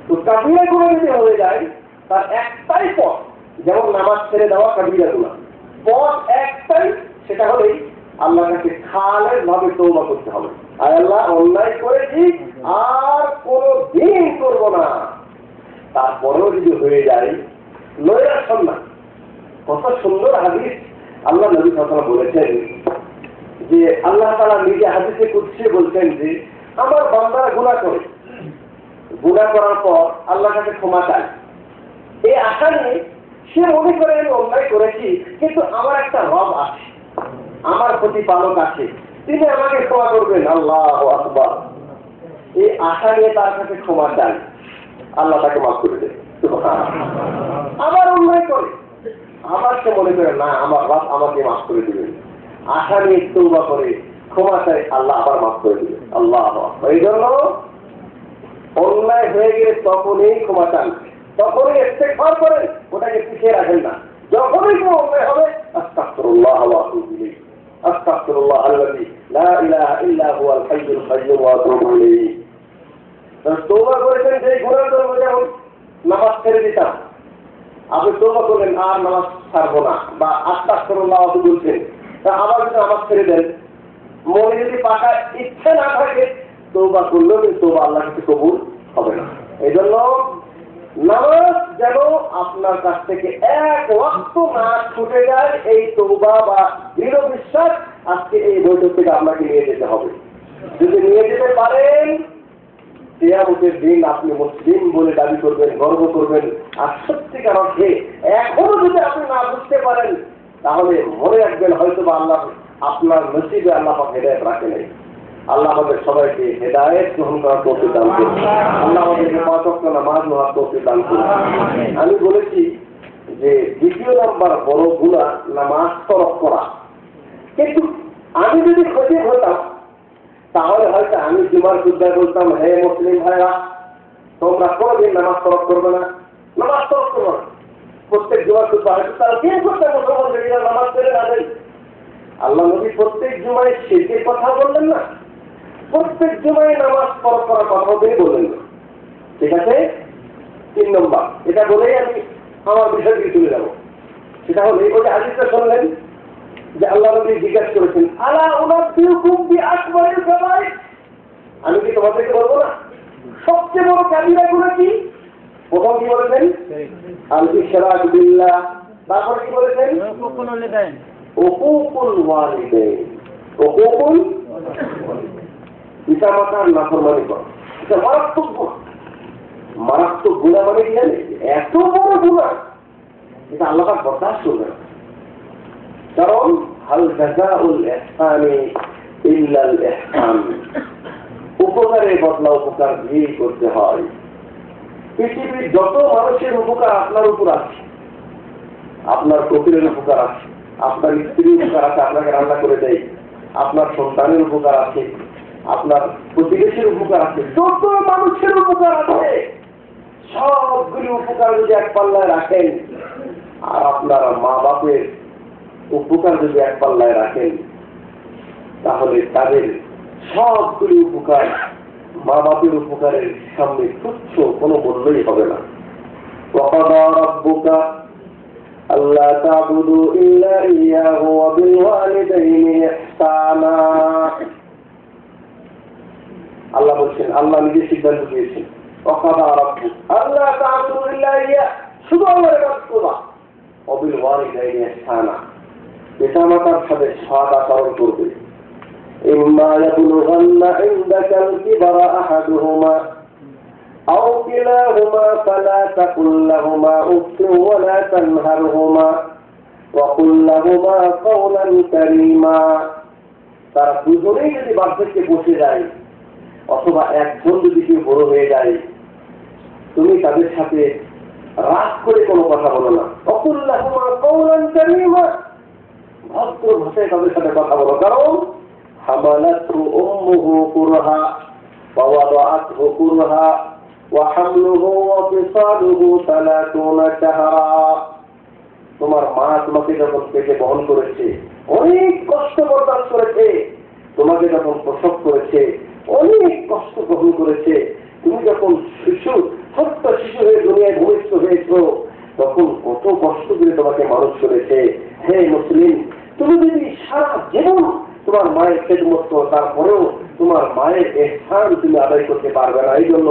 তো কবিরা গুনাহ যদি হয়ে যায়, তার একটাই পথ, যেমন নামাজ ছেড়ে দেওয়া কবিরা গুনাহ, পথ একটাই, সেটা হলেই আল্লাহর কাছে খালের ভাবে তওবা করতে হবে। আর আল্লাহ, অন্যায় করেছি, আর কোনো দিন করবো না। তারপরেও যদি হয়ে যায়, নৈরাশ সন্না। কত সুন্দর হাদিস আল্লাহ নবী সাল্লাল্লাহু আলাইহি ওয়াসাল্লাম বলেছেন যে আল্লাহ তাআলা নিজে হাদিসে কুদসি বলছেন যে আমার বান্দারা গুনাহ করে, গুনাহ করার পর আল্লাহর কাছে ক্ষমা চায়। এই আশা নিয়ে সে মনে করে আমি অন্যায় করেছি, কিন্তু আমার একটা রব আছে, আমার প্রতিপালক আছে, তিনি আমাকে ক্ষমা করবেন। আল্লাহু আকবার। এই আশা নিয়ে তার কাছে ক্ষমা চায়, আল্লাহ তাকে মাফ করে দেয়। আবার অন্যায় করে, আবার সে মনে করে না, আমার রব আমাকে মাফ করে দিবেন। আশা নিয়ে তওবা করে, ক্ষমা চায়, আল্লাহ আবার মাফ করে দিবেন। আল্লাহু আকবার। এই জন্য অন্যায় হয়ে গেলে তখনই ক্ষমা চান, তখনই ইস্তেগফার করেন, ওটাকে পিছিয়ে রাখেন না। যখনই কোনো অন্যায় হবে, আস্তাগফিরুল্লাহ ওয়া আতুবু ইলাইহি, আস্তাগফিরুল্লাহ আল্লাযী লা ইলাহা ইল্লা হুয়াল হাইয়ুল কাইয়্যুম ওয়া আতুবু ইলাইহি। তওবা করেছেন সেই গুনাহ জন্য যেমন নামাজ ছেড়ে দিতাম, আপনি তওবা করলেন আর নামাজ ছাড়বো না, বা আস্তাগফিরুল্লাহ বলছেন, তা আবার যদি নামাজ ছেড়ে দেন, মনে যদি পাকা ইচ্ছে না থাকে, তওবা করলেও কিন্তু তওবা আল্লাহর কাছে কবুল হবে না। এই জন্য নামাজ যেন আপনার কাছ থেকে এক ওয়াক্ত না ছুটে যায়, এই তওবা বা দৃঢ় বিশ্বাস আজকে এই বৈঠক থেকে আপনাকে নিয়ে যেতে হবে। যদি নিয়ে যেতে পারেন, কিয়ামতের দিন আপনি মুসলিম বলে দাবি করবেন, গর্ব করবেন। আর সত্যিকার অর্থে এখনো যদি আপনি না বুঝতে পারেন, তাহলে মনে রাখবেন হয়তো বা আল্লাহ আপনার নসিবে আল্লাহ হেদায়েত রাখে নাই। আল্লাহ আমাদের সবাইকে হেদায়েত গ্রহণ করার তৌফিক দান করুন। আল্লাহ আমাদেরকে 5 ওয়াক্ত নামাজ পড়ার তৌফিক দান করুন। আমি বলেছি যে দ্বিতীয় নাম্বার বড় গুনাহ নামাজ তরক করা। কিন্তু আমি যদি খতিব হতাম, তাহলে হয়তো আমি জুমার খুতবায় বলতাম, হে মুসলিম ভাইরা, তোমরা কোনোদিন নামাজ তরক করবে না, নামাজ তরক করবে না। প্রত্যেক জুমার খুতবা হয়তো তারা কেন করতে মুসলমানদের নামাজ ছেড়ে না দেয়। আল্লাহ নবী প্রত্যেক জুমায় শিরকের কথা বললেন না, প্রত্যেক জুমায় নামাজ তরক করার কথা তিনি বললেন না। ঠিক আছে, 3 নম্বর, এটা বলেই আমি আমার বিষয়টি তুলে যাব। সেটা হলো এই বলে হাদিসটা শুনলেন যে আল্লাহ নবী জিজ্ঞাসা করেছেন, আলা উনাব্বিউকুম বিআকবারিল কাবাইর, আমি কি তোমাদেরকে বলবো না সবচেয়ে বড় কাবিরা গুনাহ কি? প্রথম কি বলেছেন? আল ইশরাক বিল্লাহ। তারপর কি বলেছেন? উকুকুল ওয়ালিদাইন। উকুকুল পিতামাতার নাফরমানি করা, এটা মারাত্মক গুনাহ। মারাত্মক গুনাহ মানে কি জানেন? এত বড় গুনাহ, এটা আল্লাহ পাক বরদাস্ত করবে না। কারণ হাল জাযাউল ইহসানি ইল্লাল ইহসান, উপকারের বদলা উপকার দিয়ে করতে হয়। পৃথিবীর যত মানুষের উপকার আপনার উপর আছে, আপনার ফকিরের উপকার আছে, আপনার স্ত্রীর উপকার আছে, আপনাকে রান্না করে দেয়, আপনার সন্তানের উপকার আছে, আপনার প্রতিবেশীর উপকার আছে, যত মানুষের উপকার আছে, সবগুলি উপকার যদি এক পাল্লায় রাখেন, আর আপনার মা বাপের উপকার যদি এক পাল্লায় রাখেন, তাহলে তাদের সবগুলি উপকার মা বাপের উপকারের সামনে তুচ্ছ, কোনো মূল্যই হবে না। ওয়াকাদা রাব্বুকা আল্লা তা'বুদু ইল্লা ইয়্যাহু ওয়া বিল ওয়ালিদাইনি ইহসানা। আল্লাহ বলছেন, আল্লাহ নিজে সিদ্ধান্ত দিয়েছেন, ওয়াকাদা রাব্বুকা আল্লা তা'বুদু ইল্লা ইয়্যাহু, শুধু আল্লাহর ইবাদত করবা, ওয়া বিল ওয়ালিদাইনি ইহসানা, পিতামাতার সাথে সৎ আচরণ করবে। إما يبلغن عندك الكبر أحدهما أو كلاهما فلا تقل لهما أف ولا تنهرهما وقل لهما قولا كريما। তারা দুজনেই যদি বার্ধক্যে বসে যায়, অথবা একজন যদি কেউ বড় হয়ে যায়, তুমি তাদের সাথে রাগ করে কোনো কথা বলো না। وقل لهما قولا كريما, ভদ্র ভাষায় তাদের সাথে কথা বলো। কারণ حملته أمه كرها ووضعته كرها وحمله وفصاله 30 شهرا। তোমার মা তোমাকে যখন পেটে বহন করেছে অনেক কষ্ট বরদাস্ত করেছে, তোমাকে যখন প্রসব করেছে অনেক কষ্ট গ্রহণ করেছে, তুমি যখন শিশু, ছোট্ট শিশু হয়ে দুনিয়ায় ভূমিষ্ঠ হয়েছ, তখন কত কষ্ট করে তোমাকে মানুষ করেছে। হে মুসলিম, তুমি যদি সারা জীবন তোমার মায়ের খেদমত করো, তারপরেও তোমার মায়ের ইহসান তুমি আদায় করতে পারবে না। এই জন্য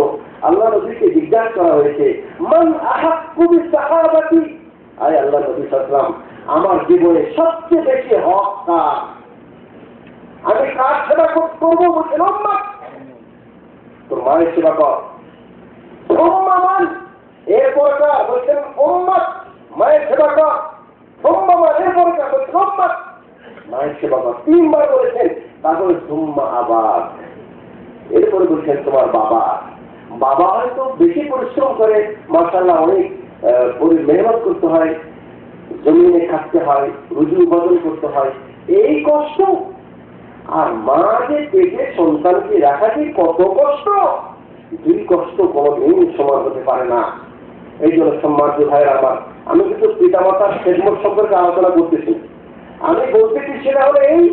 আল্লাহ নবীকে জিজ্ঞাসা করা হয়েছে, মান আহাক্কু বিস-সাহাবাতি, আয় আল্লাহ নবী সাল্লাল্লাহু আলাইহি ওয়াসাল্লাম, আমার জীবনে সবচেয়ে বেশি হক কার? আমি কার সেবা করবো? বলছেন উম্মত, তোর মায়ের সেবা কর। উম্মান, এরপর কার? বলছেন উম্মত, মায়ের সেবা কর। উম্মান, এরপর কার? বলছেন উম্মত, মায়ের সেবা কর। 3 বার বলেছেন। তারপরে সুম্মা আবাদ, এরপরে বলছেন তোমার বাবা। বাবা হয়তো বেশি পরিশ্রম করে, মাশাআল্লাহ অনেক মেহনত করতে হয়, জমিনে খাটতে হয়, রুজি উপার্জন করতে হয়, এই কষ্ট। আর মা যে পেটে সন্তানকে রাখা যে কত কষ্ট, 2 কষ্ট কোনোদিন সমান হতে পারে না। এই জন্য সম্মানিত ভাইয়েরা আমার, আমি কিন্তু পিতামাতার খেদমত সম্পর্কে আলোচনা করতেছি। আমি বলতে কি সেটা হলো এই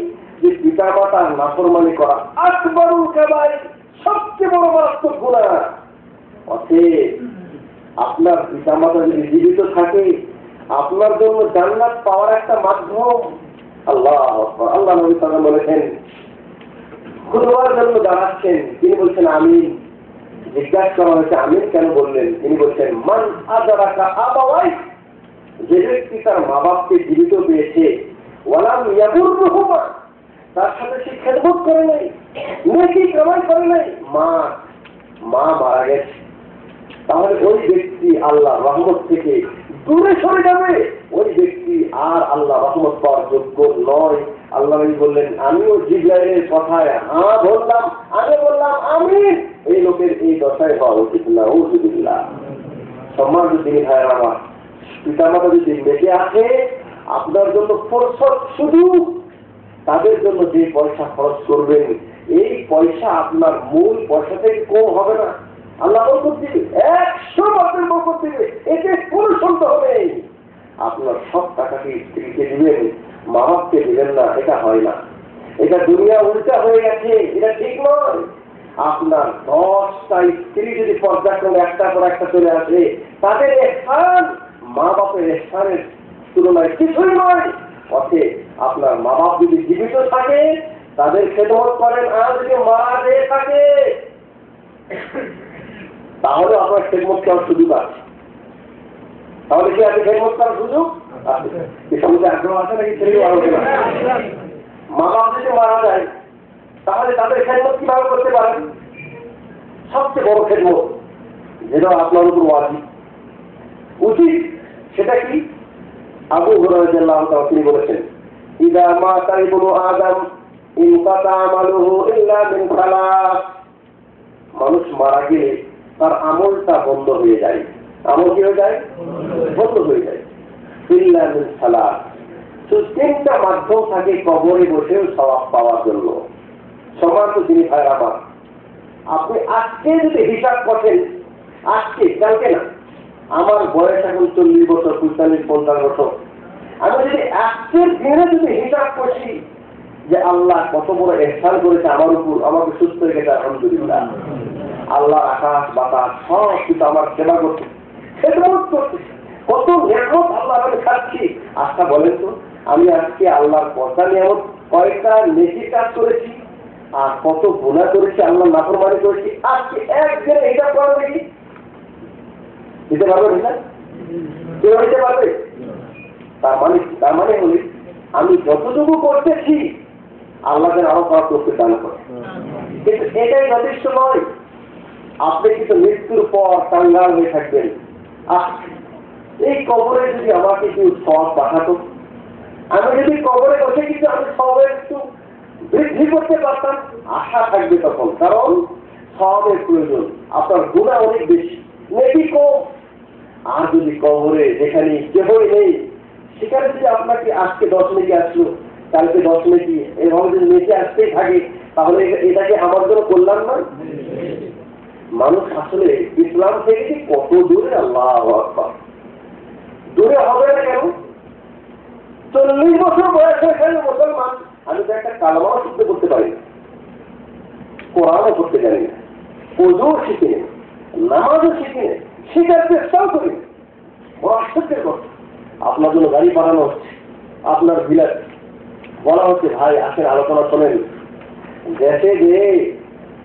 যে পিতা মাতার নাফরমানি করা আকবরুল কাবাইর, সবচেয়ে বড় মারাত্মক গুনাহ। অতএব আপনার পিতা মাতা যদি জীবিত থাকে, আপনার জন্য জান্নাত পাওয়ার একটা মাধ্যম। আল্লাহ আল্লাহ নবী সাল্লাল্লাহু আলাইহি ওয়াসাল্লাম বলেছেন, খুতবার জন্য দাঁড়াচ্ছেন, তিনি বলছেন আমিন। জিজ্ঞাসা করা হয়েছে আমিন কেন বললেন? তিনি বলছেন মান আদরাকা আবাওয়াই, যে ব্যক্তি তার মা বাপকে জীবিত পেয়েছে, ওয়ালাম ইয়াবুরহুমা, তার সাথে সে খেদমত করে নাই, নেকি কামাই করে নাই, মা মারা গেছে, তাহলে ওই ব্যক্তি আল্লাহ রহমত থেকে দূরে সরে যাবে। ওই ব্যক্তি আর আল্লাহ রহমত পাওয়ার যোগ্য নয়। আল্লাহ বললেন আমিও জিবরাইলের কথায় হ্যাঁ বললাম, আমি বললাম আমিন। এই লোকের এই দশায় হওয়া উচিত না। উযুবিল্লাহ। সম্মানিত দিনী ভাইয়েরা আমার, পিতামাতা যদি বেঁচে আছে, আপনার জন্য ফুরসত শুধু, তাদের জন্য যে পয়সা খরচ করবেন, এই পয়সা আপনার মূল পয়সা থেকে কম হবে না। আল্লাহ বরকত দিবে, 100% বরকত দিবে, এতে কোনো সন্দেহ নেই। আপনার সব টাকাকে স্ত্রীকে দিবেন, মা বাপকে দিবেন না, এটা হয় না। এটা দুনিয়া উল্টা হয়ে গেছে, এটা ঠিক নয়। আপনার 10টা স্ত্রী যদি পর্যায়ক্রমে একটার পর একটা চলে আসে, তাদের স্থান মা বাপের স্থানের তুলনায় কিছুই নয়। অতএব আপনার মা বাপ যদি জীবিত থাকে, তাদের খেদমত করেন। আর যদি মারা যেয়ে থাকে, তাহলে আপনার খেদমত করার সুযোগ আছে। তাহলে কি আপনি খেদমত করার সুযোগ আছে? সমাজে আগ্রহ আছে নাকি? ছেলে আলোচনা, মা বাপ যদি মারা যায়, তাহলে তাদের খেদমত কিভাবে করতে পারেন? সবচেয়ে বড় খেদমত যেটা আপনার উপর ওয়াজিব, উচিত, সেটা কি? আবু হুরায়রা রাদিয়াল্লাহু তাআলা তিনি বলেছেন, ইদা মাতা ইবনু আদম ইনকাতা আমালুহু ইল্লা মিন সালাস, মানুষ মারা গেলে তার আমলটা বন্ধ হয়ে যায়। আমল কি হয়ে যায়? বন্ধ হয়ে যায়। ইল্লা মিন সালাস, তিনটা মাধ্যম থাকে কবরে বসেও সওয়াব পাওয়ার জন্য। সম্মানিত দিনী ভাইয়েরা আমার, আপনি আজকে যদি হিসাব করেন, আজকে, কালকে না, আমার বয়স এখন 40 বছর, 45-50 বছর, আমি যদি আজকের দিনে যদি হিসাব করছি যে আল্লাহ কত বড় ইহসান করেছে আমার উপর, আমাকে সুস্থ রেখেছে, আলহামদুলিল্লাহ। আল্লাহ আকাশ বাতাস সব কিছু আমার সেবা করছে, খেদমত করছে, কত নিয়ামত আল্লাহ আমি খাচ্ছি। আচ্ছা বলেন তো, আমি আজকে আল্লাহর কথা নিয়ামত কয়েকটা নেকি কাজ করেছি আর কত গুনাহ করেছি, আল্লাহ নাফরমানি করেছি, আজকে একদিনে হিসাব করা দেখি দিতে পারবেন না? কেউ দিতে পারবে? তার মানে হলে আমি যতটুকু করতেছি আল্লাহকে আরো করা করতে দান করে। কিন্তু এটাই যথেষ্ট নয়। আপনি কিন্তু মৃত্যুর পর কাঙ্গাল হয়ে থাকবেন। এই কবরে যদি আমাকে কেউ সওয়াব পাঠাতো, আমি যদি কবরে বসে কিন্তু আমি সওয়াবের একটু বৃদ্ধি করতে পারতাম, আশা থাকবে তখন। কারণ সওয়াবের প্রয়োজন, আপনার গুনাহ অনেক বেশি, নেকি কম। আর যদি কবরে যেখানে কেবই নেই, সেখানে যদি আপনাকে আজকে 10 নেকি আসলো, কালকে 10 নেকি, এভাবে যদি নেকি আসতেই থাকে, তাহলে এটাকে আমার জন্য কল্যাণ নয়? মানুষ আসলে ইসলাম থেকে কত দূরে, আল্লাহু আকবার, দূরে হবে না কেন? 40 বছর বয়স হয়ে মুসলমান, আমি তো একটা কালেমাও শুদ্ধ করতে পারি না, কোরআনও করতে জানি না, ওযুও শিখি না, নামাজও শিখি না, শেখার চেষ্টাও করি না। বড় আশ্চর্যের কথা, আপনার জন্য গাড়ি পাঠানো হচ্ছে, আপনার বিলাস বলা হচ্ছে ভাই আসেন আলোচনা শোনেন, দেশে যে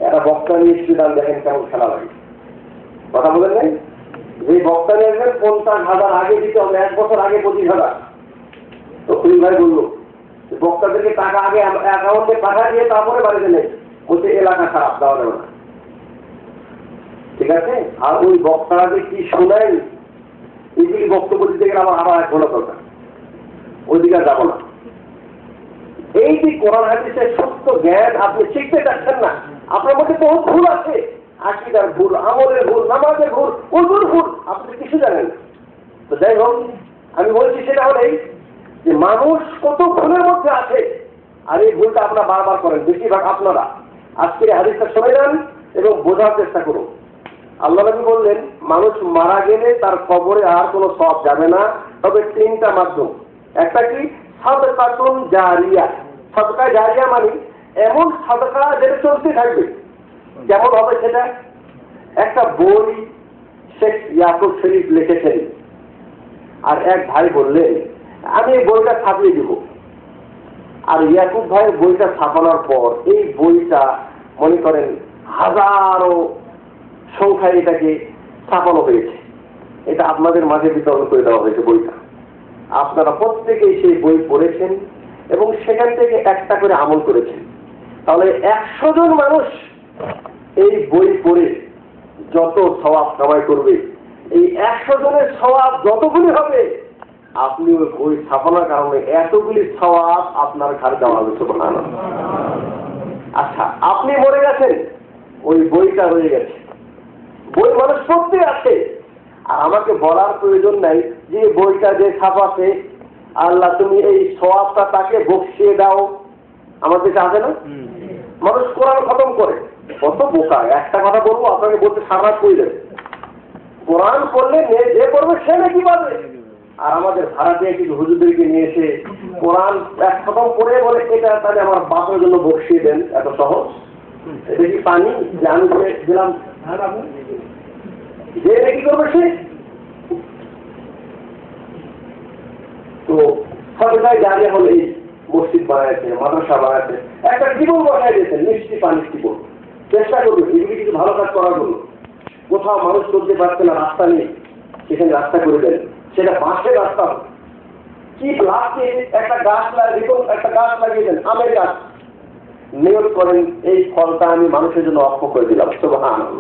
একটা বক্তা নিয়ে স্টুডেন্ট দেখেন কেমন খেলা লাগে, কথা বলেন নাই? যে বক্তা নিয়ে আসবেন 50,000 আগে দিতে হবে, 1 বছর আগে 25,000। তো খুবই ভাই বললো বক্তাদেরকে টাকা আগে অ্যাকাউন্টে পাঠা দিয়ে তারপরে বাড়িতে নেই, বলছে এলাকা খারাপ, দেওয়া যাবে না। ঠিক আছে? আর ওই বক্তারা যে কি শোনেন, এগুলি বক্তব্য দিতে গেলে আবার 1 ঘন্টা দরকার, ওইদিকে আর যাবো না। এই যে কোরআন হাদিসের সত্য জ্ঞান আপনি শিখতে চাচ্ছেন না, আপনার মধ্যে বহু ভুল আছে, আকীদার ভুল, আমলের ভুল, নামাজের ভুল, ওজুর ভুল, আপনি কিছু জানেন না। তো যাই হোক, আমি বলছি সেটা হলেই যে মানুষ কত ভুলের মধ্যে আছে, আর এই ভুলটা আপনারা বারবার করেন, বেশিরভাগ আপনারা। আজকের হাদিসটা শুনে যান এবং বোঝার চেষ্টা করুন। আল্লাহ নবী বললেন মানুষ মারা গেলে তার কবরে আর কোনো সওয়াব যাবে না, তবে 3টা মাধ্যম। একটা কি? সাদকাতুন জারিয়া, সাদকা জারিয়া মানে এমন সাদকা যেটা চলতে থাকবে। কেমন হবে সেটা? একটা বই শেখ ইয়াকুব শরীফ লিখেছেন, আর এক ভাই বললেন আমি এই বইটা ছাপিয়ে দিব। আর ইয়াকুব ভাইয়ের বইটা ছাপানোর পর এই বইটা মনে করেন হাজারো সংখ্যায় এটাকে ছাপানো হয়েছে। এটা আপনাদের মাঝে বিতরণ করে দেওয়া হয়েছে বইটা। আপনারা প্রত্যেকেই সেই বই পড়েছেন এবং সেখান থেকে একটা করে আমল করেছেন। তাহলে 100 জন মানুষ এই বই পড়ে যত সওয়াব কামাই করবে, এই 100 জনের সওয়াব যতগুলি হবে, আপনি ওই বই ছাপানোর কারণে এতগুলি সওয়াব আপনার ঘাড়ে দেওয়া হবে। সুবহানাল্লাহ। আচ্ছা, আপনি মরে গেছেন, ওই বইটা রয়ে গেছে। বই মানুষ পড়তে আছে, আর আমাকে বলার প্রয়োজন নাই যে বইটা যে ছাপাছে আল্লাহ তুমি এই সওয়াবটা তাকে বকশিয়ে দাও। আমাদের কাছে আছে না? মানুষ কোরআন খতম করে, কত বোকা। একটা কথা বলবো, আপনাকে বলতে সারা করে দেবে। কোরআন পড়লে যে পড়বে সে নাকি পাবে। আর আমাদের ভারতে কিছু হুজুরদেরকে নিয়ে এসে কোরআন এক খতম পড়ে বলে এটা তাহলে আমার বাপের জন্য বকশিয়ে দেন। এত সহজ? এটা কি পানি যে আমি দিলাম যে কি করবে সে? তো সরকার জারিয়া হল এই মসজিদ বানাইছে, মাদ্রাসা বানাইছে, একটা জীবন বসাই দিয়েছেন, মিষ্টি পানি জীবন। চেষ্টা করবে এগুলি কিছু ভালো কাজ করার জন্য। কোথাও মানুষ চলতে পারছে না, রাস্তা নেই, সেখানে রাস্তা করে দেন। সেটা বাঁশের রাস্তা, কি লাস্টে একটা গাছ একটা গাছ লাগিয়ে দেন, আমের গাছ। নিয়োগ করেন এই ফলটা আমি মানুষের জন্য অক্ষ করে দিলাম। সুবহানাল্লাহ।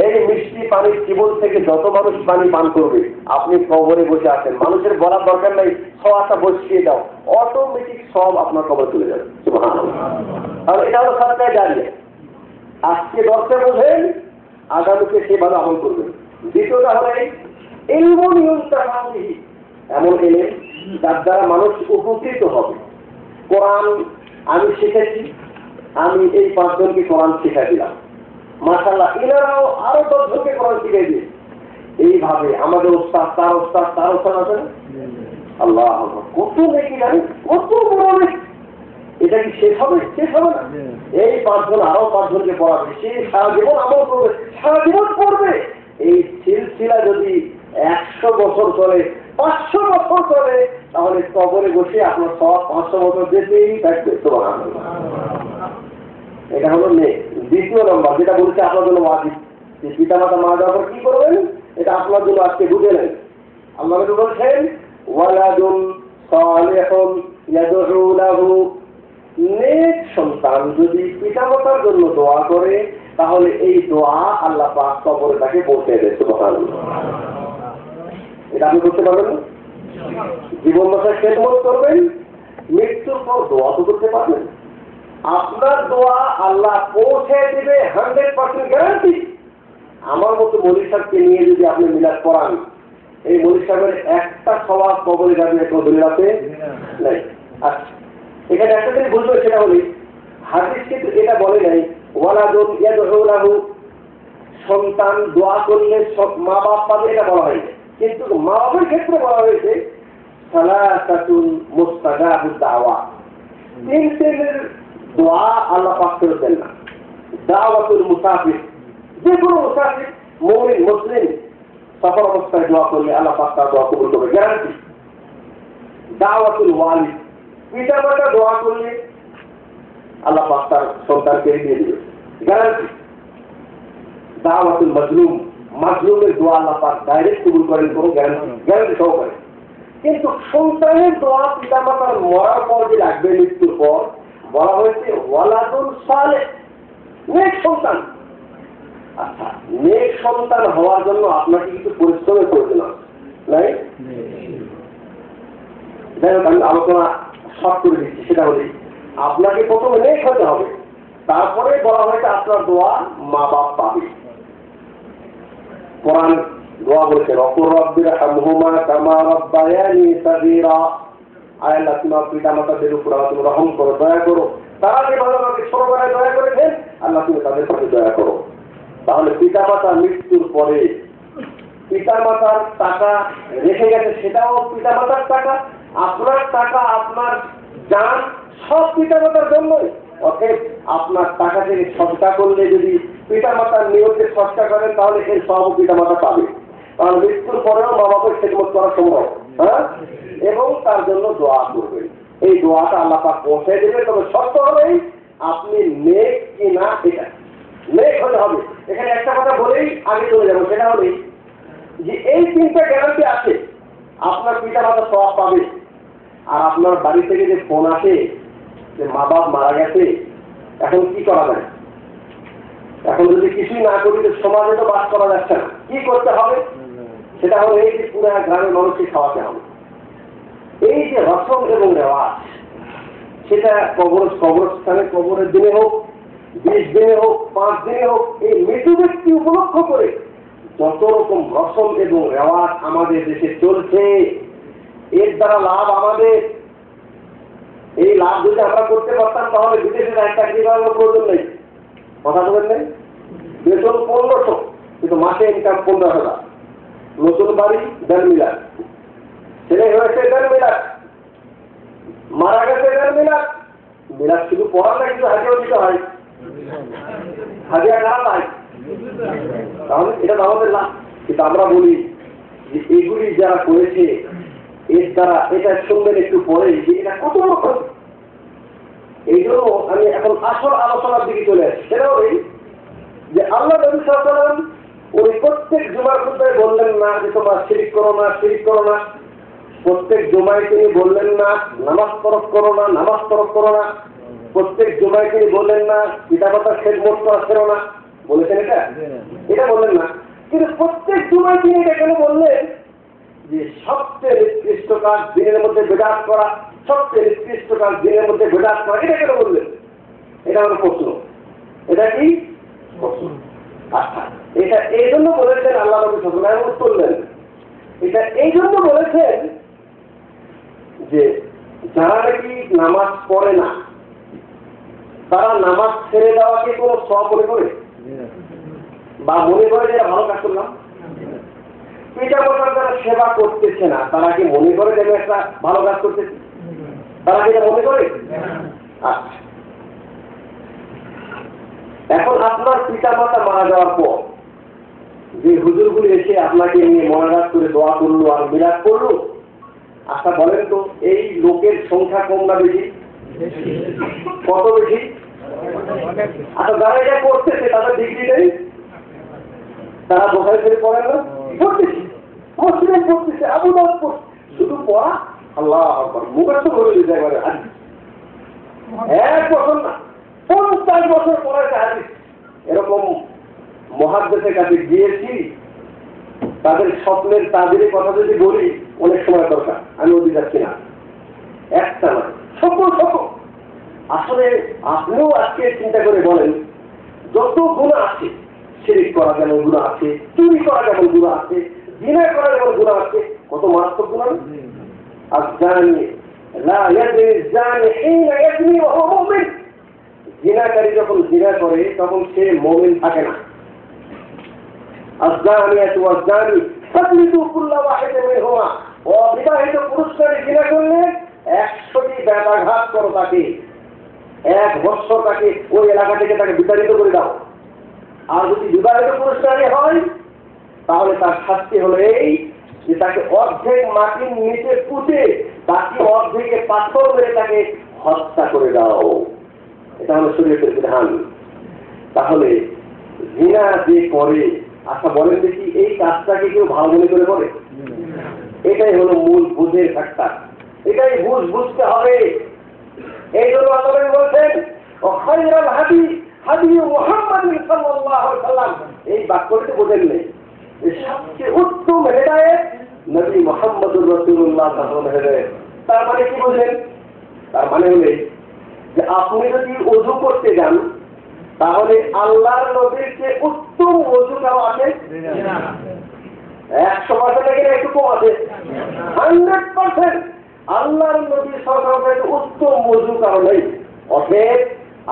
এই মিষ্টি পানির জীবন থেকে যত মানুষ পানি পান করবে, আপনি কবরে বসে আছেন, মানুষের বলার দরকার নাই সওয়াবটা বসিয়ে দাও, অটোমেটিক সব আপনার কবরে চলে যাবে। সুবহানাল্লাহ। আর এটা হলো সাদকা জারিয়া। আজকে দর্শে বোঝেন, আগামীকে সেভাবে আমল করবেন। দ্বিতীয়টা হলো ইলমুন ইউনতাফা বিহি, এমন এলেম যার দ্বারা মানুষ উপকৃত হবে। কোরআন আমি শিখেছি, আমি এই 5 জনকে কোরআন শিখাই দিলাম, মাশাআল্লাহ এনারাও আরো 10 জনকে কোরআন শিখাই দিয়ে। এইভাবে আমাদের ওস্তাদ তার ওস্তাদ তার ওস্তাদ আছে না? আল্লাহ কত নেকি জানেন, কত বড় নেকি। এটা কি শেষ হবে? শেষ হবে না। এই 5 জন আরো 5 জনকে পড়াবে, সে সারা জীবন আমল করবে, সারা জীবন পড়বে। এই সিলসিলা যদি 100 বছর চলে, 500 বছর চলে, তাহলে কবরে বসে আপনার সব 500 বছর যেতেই থাকবে। সুবহানাল্লাহ। এটা হলো দ্বিতীয় নম্বর, যেটা বলছে আপনার জন্য ওয়াজিব। পিতা মাতা মারা যাওয়ার পর কি করবেন, এটা আপনার জন্য আজকে বুঝে নেন। আল্লাহ বলছেন ওয়ালাদুন সালিহুন ইয়াদউ লাহু, নেক সন্তান যদি পিতামাতার জন্য দোয়া করে, তাহলে এই দোয়া আল্লাহ পাক কবরে তাকে পৌঁছে দেয়। সুবহানাল্লাহ। এটা আপনি করতে পারবেন না? জীবন দশায় খেদমত করবেন, মৃত্যুর পর দোয়া তো করতে পারবেন। আপনার দোয়া আল্লাহ পৌঁছে দেবে 100% গ্যারান্টি। আমার মতো মৌলভী সাহেবকে নিয়ে যদি আপনি মিলাদ করান, এই মৌলভী সাহেবের একটা সওয়াব কবরে যাবে কোনো দলিল আছে নাই। আচ্ছা, এখানে একটা জিনিস বুঝবে, সেটা হলে হাদিস কিন্তু এটা বলে নাই ওয়ালাদুন ইয়াদউ লাহু, সন্তান দোয়া করলে সব মা বাপ পাবে, এটা বলা হয়নি। কিন্তু মা বাপের ক্ষেত্রে বলা হয়েছে সালাসাতুন মুস্তাজাবুদ দাওয়া, 3 শ্রেণীর দোয়া আল্লাহ পাক ফেরত দেন না। দাওয়াতুল মুসাফির, যে কোনো মুসাফির মুমিন মুসলিম সফর অবস্থায় দোয়া করলে আল্লাহ পাক তার দোয়া কবুল করবে, গ্যারান্টি। দাওয়াতুল ওয়ালিদ, পিতা মাতা দোয়া করলে আল্লাহ পাক তার সন্তানকে দিয়ে দিবে, গ্যারান্টি। দাওয়াতুল মাজলুম, মাজলুমের দোয়া আল্লাহ পাক ডাইরেক্ট কবুল করেন, কোনো গ্যারান্টি সহকারে। কিন্তু সন্তানের দোয়া পিতা মাতার মরার পর যে লাগবে, মৃত্যুর পর, বলা হয়েছে ওয়ালাদুন সালেহ, নেক সন্তান। আচ্ছা, নেক সন্তান হওয়ার জন্য আপনাকে কিছু পরিশ্রমের প্রয়োজন আছে, নাই? যাই হোক, আমি আলোচনা শর্ট করে দিচ্ছি। সেটা হলে আপনাকে প্রথমে নেক হতে হবে, তারপরে বলা হয়েছে আপনার দোয়া মা বাপ পাবে। কোরআন দোয়া বলেছে রব্বুর রাব্বিরহামহুমা কামা রাব্বায়ানি সাগীরা, আয় আল্লাহ তোমার পিতা মাতাদের উপর তুমি রহম করো, দয়া করো, তারা যেভাবে আমাকে ছোটবেলায় দয়া করেছেন আল্লাহ তুমি তাদের সাথে দয়া করো। তাহলে পিতা মাতা মৃত্যুর পরে পিতা মাতার টাকা রেখে গেছে, সেটাও পিতা মাতার টাকা, আপনার টাকা, আপনার জান, সব পিতামাতার জন্যই। অতএব আপনার টাকা থেকে সৎকা করলে যদি পিতামাতার নিয়তে সৎকা করেন তাহলে এর সব পিতামাতা পাবে, কারণ মৃত্যুর পরেও মা বাবার খেদমত করা সম্ভব। হ্যাঁ, এবং তার জন্য দোয়া করবেন। এই দোয়াটা আল্লাহ পাক পৌঁছে দেবে। তবে শর্ত হলেই আপনি নেক কি না, এটা নেক হতে হবে। এখানে একটা কথা বলেই আগে চলে যাবো, সেটা হলেই যে এই তিনটা গ্যারান্টি আছে, আপনার পিতা মাতা সওয়াব পাবে। আর আপনার বাড়ি থেকে যে ফোন আসে যে মা বাপ মারা গেছে, এখন কি করা যায়? এখন যদি কিছুই না করি তো সমাজে তো বাস করা যাচ্ছে না। কি করতে হবে? সেটা হলো এই যে পুরো গ্রামের মানুষকে খাওয়াতে হবে। এই যে রসম এবং রেওয়াজ, সেটা কবরস্থানে কবরের দিনে হোক, 20 দিনে হোক, 5 দিনে হোক, এই মৃত্যু ব্যক্তি উপলক্ষ করে যত রকম রসম এবং রেওয়াজ আমাদের দেশে চলছে, এর দ্বারা লাভ আমাদের। এই লাভ যদি আমরা করতে পারতাম তাহলে বিদেশে চাকরি করার প্রয়োজন নেই। কথা বলেন নেই? বেতন 1500, কিন্তু মাসে ইনকাম 15,000। নতুন বাড়ি 1.5 লাখ, ছেলে হয়েছে 1.5 লাখ, মারা গেছে 1.5 লাখ। মিলাদ শুধু পড়ার না, কিন্তু হাজিও দিতে হয়। হাজিয়া কারা নাই? তাহলে এটা আমাদের লাভ। কিন্তু আমরা বলি যে এগুলি যারা করেছে এর দ্বারা, এটা শুনবেন একটু পরে যে এটা কত রকম। এই জন্য আমি এখন আসল আলোচনার দিকে চলে আসছি। সেটা ওই যে আল্লাহ নবী সাল্লাল্লাহু আলাইহি ওয়াসাল্লাম ওই প্রত্যেক জুমার খুতবায় বললেন না যে তোমরা শিরক করো না, শিরক করো না। প্রত্যেক জুমায় তিনি বললেন না নামাজ তরক করো না, নামাজ তরক করো না। প্রত্যেক জুমায় তিনি বললেন না পিতামাতার খেদমত করা ছেড়ো না। বলেছেন এটা? এটা বললেন না। কিন্তু প্রত্যেক জুমায় তিনি এটা কেন বললেন যে সবচেয়ে নিকৃষ্ট কাজ দিনের মধ্যে বিদআত করা, সবচেয়ে নিকৃষ্ট কাজ দিনের মধ্যে বিদআত করা, এটা কেন বললেন? এটা আমার প্রশ্ন। এটা কি প্রশ্ন? আচ্ছা, এটা এই জন্য বলেছেন আল্লাহ নবী সাল্লাল্লাহু আলাইহি ওয়াসাল্লাম, উত্তর দেন। এটা এই জন্য বলেছেন যে যারা নাকি নামাজ পড়ে না তারা নামাজ ছেড়ে দেওয়াকে কোনো সওয়াব মনে করে, বা মনে করে যে ভালো কাজ করলাম। পিতামাতার যারা সেবা করতেছে না তারা কি মনে করে যে আমি একটা ভালো কাজ করতেছি? তারা কি এটা মনে করে? আচ্ছা, এখন আপনার পিতামাতা মারা যাওয়ার পর যে হুজুরগুলি এসে আপনাকে নিয়ে মোনাজাত করে দোয়া করলো আর মিলাদ করলো, আচ্ছা বলেন তো এই লোকের সংখ্যা কম না বেশি? কত বেশি? আচ্ছা, যারা এটা করতেছে তাদের ডিগ্রি নেই? তারা বোখারি শরীফ পড়েন না? পড়তেছে, মুসলিম পড়তেছে, আবু দাউদ পড়ছে, শুধু পড়া আল্লাহু আকবার, মুখস্থ করে দিতে একবারে। 1 বছর না, 50 বছর পড়াইছে হাদিস। এরকম মুহাদ্দিসের কাছে গিয়েছি, তাদের স্বপ্নের তাদেরই কথা যদি বলি অনেক সময় দরকার, আমি ওদিকে যাচ্ছি না। একটা না, সকল। আসলে আপনিও আজকে চিন্তা করে বলেন, যত গুনাহ আছে, শিরক করা যেমন গুনাহ আছে, চুরি করা যেমন গুনাহ আছে, জিনা করা যেমন গুনাহ আছে, কত মারাত্মক গুনাহ। আয-যানি লা ইয়াজনি আয-যানি হিনা ইয়াজনি ওয়া হুয়া মুমিন। জিনাকারী যখন জিনা করে তখন সে মুমিন থাকে না। আয-যানিয়াতু ওয়াজ-যানি ফাজলিদু কুল্লা ওয়াহিদিন মিনহুমা। অবিবাহিত পুরুষকারী জিনা করলে 100টি ব্যথাঘাত করো তাকে, 1 বছর তাকে ওই এলাকা থেকে তাকে বিতাড়িত করে দাও। আর যদি বিবাহিত পুরুষকারী হয় তাহলে তার শাস্তি হলো এই যে তাকে অর্ধেক মাটির নিচে পুঁতে বাকি অর্ধেকে পাথর মেরে তাকে হত্যা করে দাও। এটা হলো শরীয়তের বিধান। তাহলে জিনা যে করে, আচ্ছা বলেন দেখি এই কাজটাকে কেউ ভালো মনে করে করে? এটাই হলো মূল বুঝের ফ্যাক্টর। এটাই বুঝতে হবে। এই জন্য আল্লাহ বলছেন ও খায়রুল হাদি হাদি মুহাম্মদ সাল্লাল্লাহু আলাইহি ওয়াসাল্লাম। এই বাক্যটি বোঝেন নেই, সবচেয়ে উত্তম হেদায়েত নবী মুহাম্মদুর রাসূলুল্লাহ সাল্লাল্লাহু আলাইহি ওয়াসাল্লাম হেদায়েত। তার মানে কি বুঝলেন? তার মানে হলো যে আপনি যদি ওযু করতে যান তাহলে আল্লাহর নবীর যে উত্তম ওযু কারো আছে? 100% নাকি একটু কম আছে? 100%। আল্লাহর নবী সাল্লাল্লাহু আলাইহি ওয়াসাল্লাম উত্তম ওযু কারো নেই। অতএব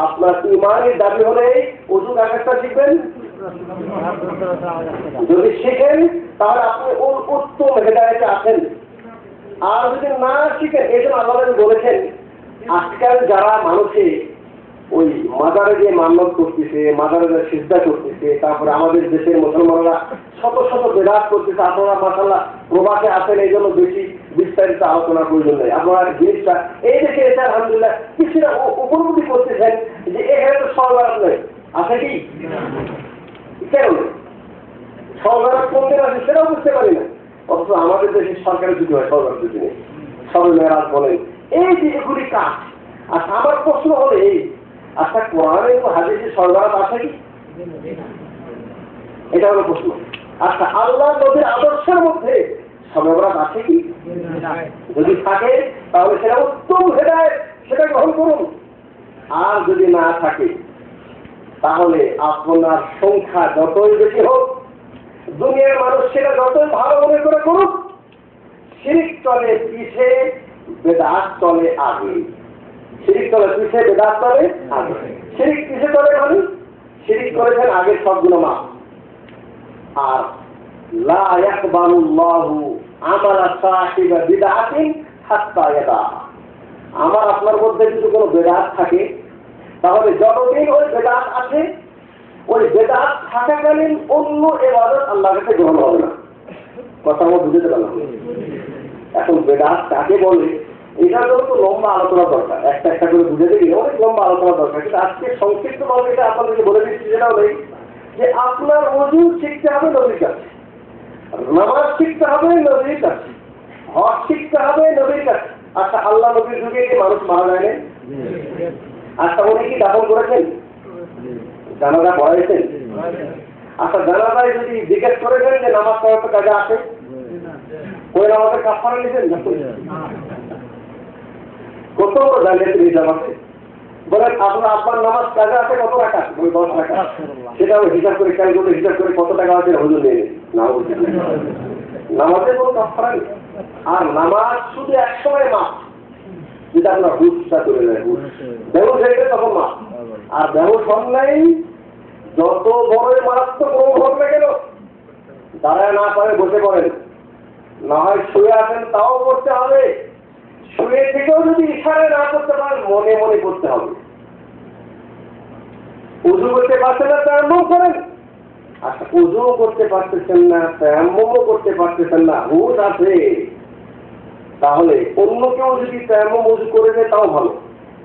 আপনার ইমানের দাবি হলে ওযু কাজটা শিখবেন। যদি শিখেন তাহলে আপনি উত্তম হেদায়েতে আছেন। আর যদি না শিখেন, এই জন্য আল্লাহ বলেছেন আজকাল যারা মানুষে ওই মাজারে দিয়ে মান্নত করতেছে, মাজারে দিয়ে সিজদা করতেছে, তারপরে আমাদের দেশের মুসলমানরা শত শত বেদাত করতেছে, আপনারা মাশাআল্লাহ প্রবাসে আছেন, এই জন্য বেশি বিস্তারিত আলোচনার প্রয়োজন নেই। আপনারা জিনিসটা এই দেশে এসে আলহামদুলিল্লাহ কিছুটা উপলব্ধি করতেছেন যে এখানে তো সরবরাহ নেই, আছে কি? কেন নেই? সরবরাহ কোন দিন আছে সেটাও বুঝতে পারি না। অথচ আমাদের দেশে সরকারের ছুটি হয়, সরকার ছুটি নেই, সবে মেরাজ বলেন, এই যে এগুলি কাজ। আচ্ছা, আমার প্রশ্ন হলো এই, আচ্ছা কোরআনে এবং হাদিসে সরবরাহ আছে কি? এটা হলো প্রশ্ন। আচ্ছা, আল্লাহ নবীর আদর্শের মধ্যে সরবরাহ আছে কি? যদি থাকে তাহলে সেটা উত্তম হেদায়েত, সেটা গ্রহণ করুন। আর যদি না থাকে তাহলে আপনার সংখ্যা যতই বেশি হোক, দুনিয়ার মানুষ সেটা যতই ভালো মনে করে করুক, শিরক চলে পিছে, বেদাত চলে আগে। শিরিক চলে পিছে, বেদাত চলে আগে। শিরিক পিছে চলে মানে শিরিক করেছেন আগে সবগুলো মাপ। আর লা ইয়াকবালুল্লাহু আমালা সাহিবা বিদআতিন হাত্তা ইয়াদাহা। আমার আপনার মধ্যে যদি কোনো বেদাত থাকে তাহলে যতদিন ওই বেদাত আছে, ওই বেদাত থাকাকালীন অন্য ইবাদত আল্লাহর কাছে গ্রহণ হবে না। কথা আমরা বুঝতে পারলাম? এখন বেদাত কাকে বলে এটার জন্য তো লম্বা আলোচনা দরকার, একটা একটা করে বুঝে দেখি অনেক লম্বা আলোচনা দরকার। কিন্তু আজকে সংক্ষিপ্ত ভাবে এটা আপনাদেরকে বলে দিচ্ছি, যেটাও নেই যে আপনার ওযু শিখতে হবে নবীর কাছে, নামাজ শিখতে হবে নবীর কাছে, হজ শিখতে হবে নবীর কাছে। আচ্ছা, আল্লাহ নবীর যুগে কি মানুষ মারা যায় না? আচ্ছা, উনি কি দাফন করেছেন? জানাজা পড়াইছেন? আচ্ছা, জানাজায় যদি জিজ্ঞেস করেছেন যে নামাজ পড়াতে কাজে আসে, ওই নামাজের কাফারা নিয়েছেন? কত বড় জায়গায় হিসাব আছে? বলেন আপনার আব্বার নামাজ কাজে আছে কত টাকা? 10 টাকা। সেটা হিসাব করে ক্যালকুলেট হিসাব করে কত টাকা আছে হুজুর নিয়ে নিন। নামাজের কোনো কাফারা নেই। আর নামাজ শুধু এক সময় মাপ, যেটা আপনার হুশটা চলে যায়, হুশ বেহুশ হয়ে গেলে তখন মাপ। আর বেহুশ হন নাই, যত বড়ই মারাত্মক রোগ হোক না কেন, দাঁড়ায় না পারে বসে পড়েন, না হয় শুয়ে আছেন তাও করতে হবে। শুয়ে থেকেও যদি ইশারা না করতে পারেন মনে মনে করতে হবে। উযু করতে পারছেন না, তায়াম্মুম করেন। আচ্ছা, উযু করতে পারতেছেন না, তায়াম্মুমও করতে পারতেছেন না, হুশ আছে, তাহলে অন্য কেউ যদি তায়াম্মুম উযু করে দেয় তাও ভালো।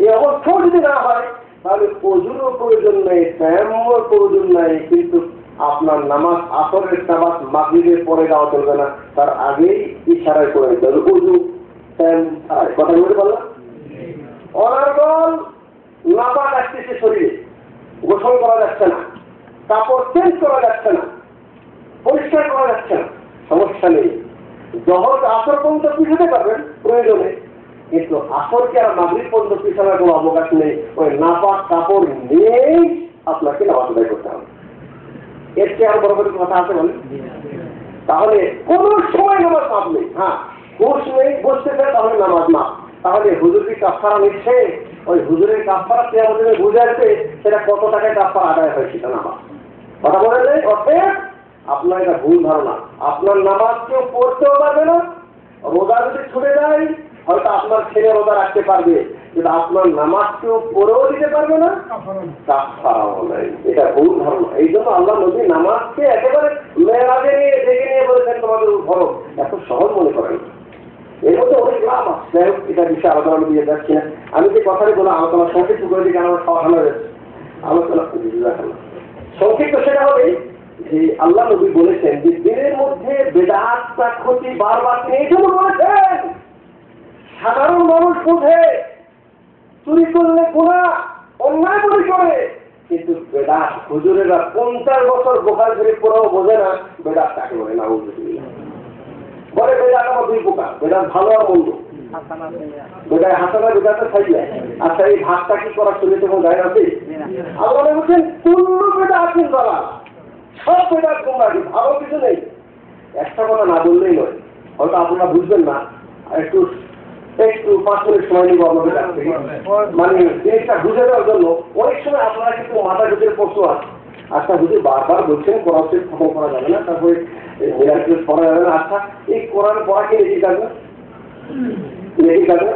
এই অবস্থাও যদি না হয় তাহলে উযুরও প্রয়োজন নেই, তায়াম্মুমের প্রয়োজন নেই, কিন্তু আপনার নামাজ আসরের নামাজ মাগরিবের পরে যাওয়া চলবে না, তার আগেই ইশারায় করে দিতে হবে। উযু কথা বলতে পারলাম? অনার্গল নাপাক আসতেছে শরীরে, গোসল করা যাচ্ছে না, কাপড় চেঞ্জ করা যাচ্ছে না, পরিষ্কার করা যাচ্ছে না, সমস্যা নেই। জহর আসর পর্যন্ত পিছাতে পারবেন প্রয়োজনে, কিন্তু আসরকে আর মাগরিব পর্যন্ত পিছানোর কোনো অবকাশ নেই। ওই নাপাক কাপড় নিয়েই আপনাকে নামাজ আদায় করতে হবে। এর চেয়ে আরো বড় বড় কথা আছে বলে? তাহলে কোন সময় নামাজ মাপ নেই। হ্যাঁ, হুশ নেই, বসতেছে, তাহলে নামাজ মাপ। তাহলে হুজুর কি কাফারা নিচ্ছে? ওই হুজুরের কাফারা কিয়ামতে বুঝে আসবে সেটা কত টাকায় কাফারা আদায় হয় সেটা নামাজ। কথা বলে নেই। অতএব আপনার এটা ভুল ধারণা। আপনার নামাজ কেউ পড়তেও পারবে না। রোজা যদি ছুটে যায় হয়তো আপনার ছেলে রোজা রাখতে পারবে, কিন্তু আপনার নামাজ কেউ পড়েও দিতে পারবে না, কাফারাও নাই। এটা ভুল ধারণা। এই জন্য আল্লাহ নবী নামাজকে একেবারে মেরাজে নিয়ে ডেকে নিয়ে বলেছেন তোমাদের ফরজ। এত সহজ মনে করেন না, এর মধ্যে অনেক লাভ আছে। যাই হোক, এটা বিষয়ে আলোচনা দিয়ে যাচ্ছি না। আমি যে কথাটি বলে আলোচনা সংক্ষিপ্ত করে দিই, কারণ আমার খাওয়া ভালো হয়েছে আলোচনা সংক্ষিপ্ত। সেটা হবে যে আল্লাহ নবী বলেছেন যে দিনের মধ্যে বেদাতটা ক্ষতি বারবার তিনি এই জন্য বলেছেন, সাধারণ মানুষ বোঝে চুরি করলে গুনাহ, অন্যায় মনে করে, কিন্তু বেদাত হুজুরেরা 50 বছর বোখারি শরীফ পড়াও বোঝে না বেদাত কাকে বলে। না বলে বেদাত আমার দুই প্রকার, বেদাত ভালো আর মন্দ। বেদায় হাসানা, বেদাতে সাইয়া। আচ্ছা, এই ভাগটা কি করার চলে তখন গায়ে আছে? আল্লাহ বলছেন কুল্লু বেদাতিন দালাল, সব বেদাত গুমরাহি, ভালো কিছু নেই। একটা কথা না বললেই নয়, হয়তো আপনারা বুঝবেন না, একটু 5 মিনিট সময় নিব আপনাদের কাছ থেকে, মানে জিনিসটা বুঝে দেওয়ার জন্য। অনেক সময় আপনারা কিন্তু মাথা ঢুকের প্রশ্ন আছে। আচ্ছা হুজুর বারবার বলছেন কোরআন শরীফ খতম করা যাবে না, তারপরে মিরাক্কেল পড়া যাবে না। আচ্ছা, এই কোরআন পড়া কি নেকি কাজ না? নেকি কাজ না?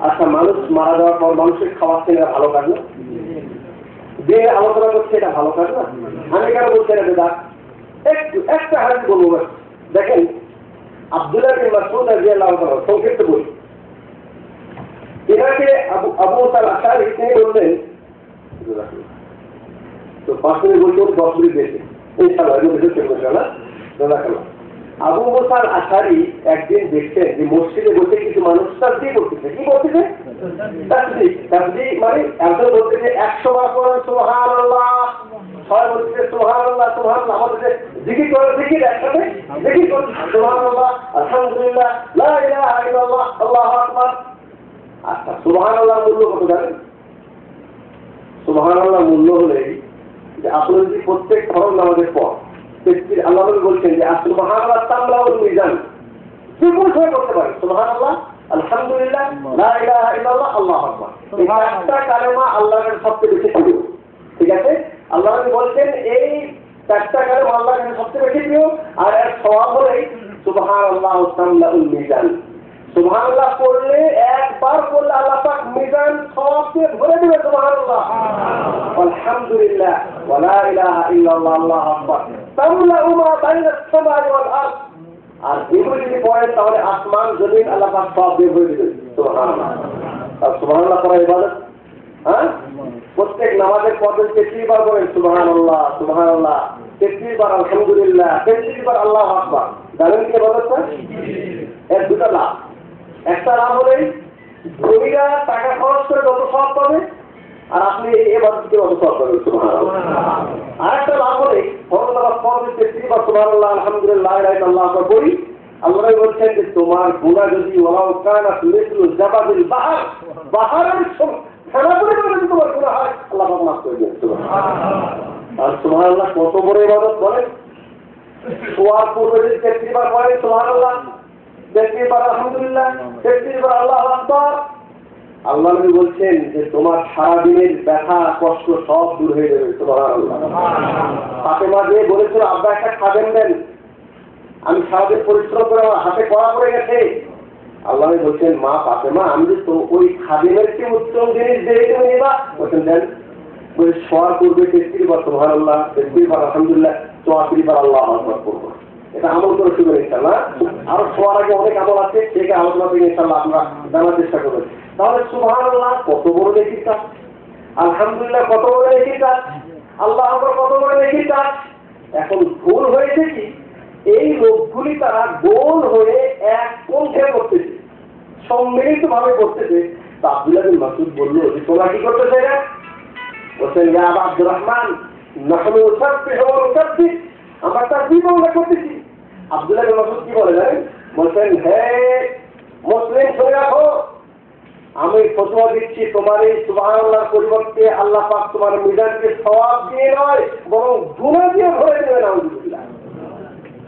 আচ্ছা, মানুষ মারা যাওয়ার পর মানুষের খাওয়াচ্ছে এটা ভালো কাজ না? দিয়ে আলোচনা করছে এটা ভালো কাজ না? আমি কেন বলছি এটা বেদাত? একটা হাদিস বলবো। দেখেন, আব্দুল্লাহ বিন মাসউদ রাদিয়াল্লাহু তাআলা, সংক্ষিপ্ত বলি, এনাকে আবু মুসা আল-আশআরী তিনি বললেন, তো 5 মিনিট বলতে 10 মিনিট বেশি ইনশাআল্লাহ, এগুলো বেশি চলবে না। জাযাকাল্লাহ। আবু মুসা আল-আশআরী একদিন দেখছেন যে মসজিদে বসে কিছু মানুষ তাসবিহ করতেছে। কি করতেছে? তাসবিহ। তাসবিহ মানে একজন বলতেছে 100 বার পড়েন সুবহানাল্লাহ, 6 বলতেছে সুবহানাল্লাহ সুবহানাল্লাহ। আমাদের জিকির করে, জিকির একসাথে জিকির করে সুবহানাল্লাহ, আলহামদুলিল্লাহ, লা ইলাহা ইল্লাল্লাহ, আল্লাহু আকবার। আচ্ছা, সুবহানাল্লাহ মূল্য কত জানেন? সুবহানাল্লাহ মূল্য হলে যে আপনি যদি প্রত্যেক ফরজ নামাজের পর আল্লাহ বলছেন যে সুবহানাল্লাহ তামলাউল মিজান, যে কোনো সময় করতে পারেন সুবহানাল্লাহ, আলহামদুলিল্লাহ, লা ইলাহা ইল্লাল্লাহ, আল্লাহু আকবার। এই চারটা কালেমা আল্লাহর কাছে সবচেয়ে বেশি প্রিয়। ঠিক আছে? আল্লাহ বলছেন এই চারটা কালেমা আল্লাহর কাছে সবচেয়ে বেশি প্রিয়, আর এর সওয়াব হলো সুবহানাল্লাহ তামলাউল মিজান। সুবহানাল্লাহ পড়লে, একবার পড়লে আল্লাহ পাক মিজান সওয়াব দিয়ে ভরে দিবে। সুবহানাল্লাহ, আলহামদুলিল্লাহ, ওয়া লা ইলাহা ইল্লাল্লাহ, আল্লাহু আকবার, তামলাউ মা বাইনাস সামাই ওয়াল আরদ। আর এগুলো যদি পড়েন তাহলে আসমান জমিন আল্লাহ পাক সব দিয়ে ভরে দিবে। সুবহানাল্লাহ। আর সুবহানাল্লাহ পড়া ইবাদত। হ্যাঁ, প্রত্যেক নামাজের পর 33 বার বলেন সুবহানাল্লাহ সুবহানাল্লাহ, 33 বার আলহামদুলিল্লাহ, 33 বার আল্লাহু আকবার। জানেন কি ইবাদতটা? এর দুটো লাভ। একটা লাভ হলেই ধনীরা টাকা খরচ করে যত সওয়াব পাবে, আর আপনি এই ইবাদতকে যত সওয়াব পাবেন। সুবহানাল্লাহ। আর একটা লাভ হলে ফরজ নামাজ পড়তে 33 বার সুবহানাল্লাহ আলহামদুলিল্লাহ লা ইলাহা ইল্লাল্লাহ পড়ি, আল্লাহ বলছেন যে তোমার গুনাহ যদি ওয়ালাউ কানাত মিসলু জাবাদিল বাহর, বাহরের ফেনা করে যদি তোমার গুনাহ হয়, আল্লাহ পাক মাফ করে দেন। সুবহানাল্লাহ। আর সুবহানাল্লাহ কত বড় ইবাদত বলেন। শোয়ার পূর্বে যদি 33 বার পড়েন সুবহানাল্লাহ, 33 বার আলহামদুলিল্লাহ, 33 বার আল্লাহু আকবার, আল্লাহ নবী বলছেন যে তোমার সারাদিনের ব্যথা কষ্ট সব দূর হয়ে যাবে। সুবহানাল্লাহ। ফাতেমা যে বলেছিল আব্বা একটা খাদেম দেন, আমি সারাদিন পরিশ্রম করে আমার হাতে কড়া পড়ে গেছে। আল্লাহ নবী বলছেন মা ফাতেমা, আমি যে তো ওই খাদেমের চেয়ে উত্তম জিনিস দিয়ে তুমি নিবা। বলছেন দেন। বলে শোয়ার পূর্বে 33 বার সুবহানাল্লাহ, 33 বার আলহামদুলিল্লাহ, 34 বার আল্লাহু আকবার করবো। এটা আমল করে শুরু ইনশাআল্লাহ। আরো শোয়ার আগে অনেক আমল আছে, সেটা আলোচনা থেকে ইনশাআল্লাহ আমরা জানার চেষ্টা করবেন। তাহলে সুবহানাল্লাহ কত বড় নেকির কাজ, আলহামদুলিল্লাহ কত বড় নেকির কাজ, আল্লাহু আকবার কত বড় নেকির কাজ। এখন ভুল হয়েছে কি, এই লোকগুলি তারা গোল হয়ে এক পন্থে করতেছে, সম্মিলিত ভাবে করতেছে। তো আব্দুল্লাহ বিন মাসউদ বলল যে তোমরা কি করতেছে? বলছেন ইয়া আবা আব্দুর রহমান, নাহনু নুসাব্বিহু ওয়া নুসাব্বিহ, আমরা তাসবিহ বন্ধ করতেছি। আব্দুল্লাহ বিন মাসউদ কি বলে জানেন? বলছেন হে মুসলিম শুনে রাখো, আমি ফতোয়া দিচ্ছি তোমার এই সুবহানাল্লাহর পরিবর্তে আল্লাহ পাক তোমার মিজানকে সওয়াব দিয়ে নয় বরং গুনাহ দিয়ে ভরে দেবে। নাউযুবিল্লাহ।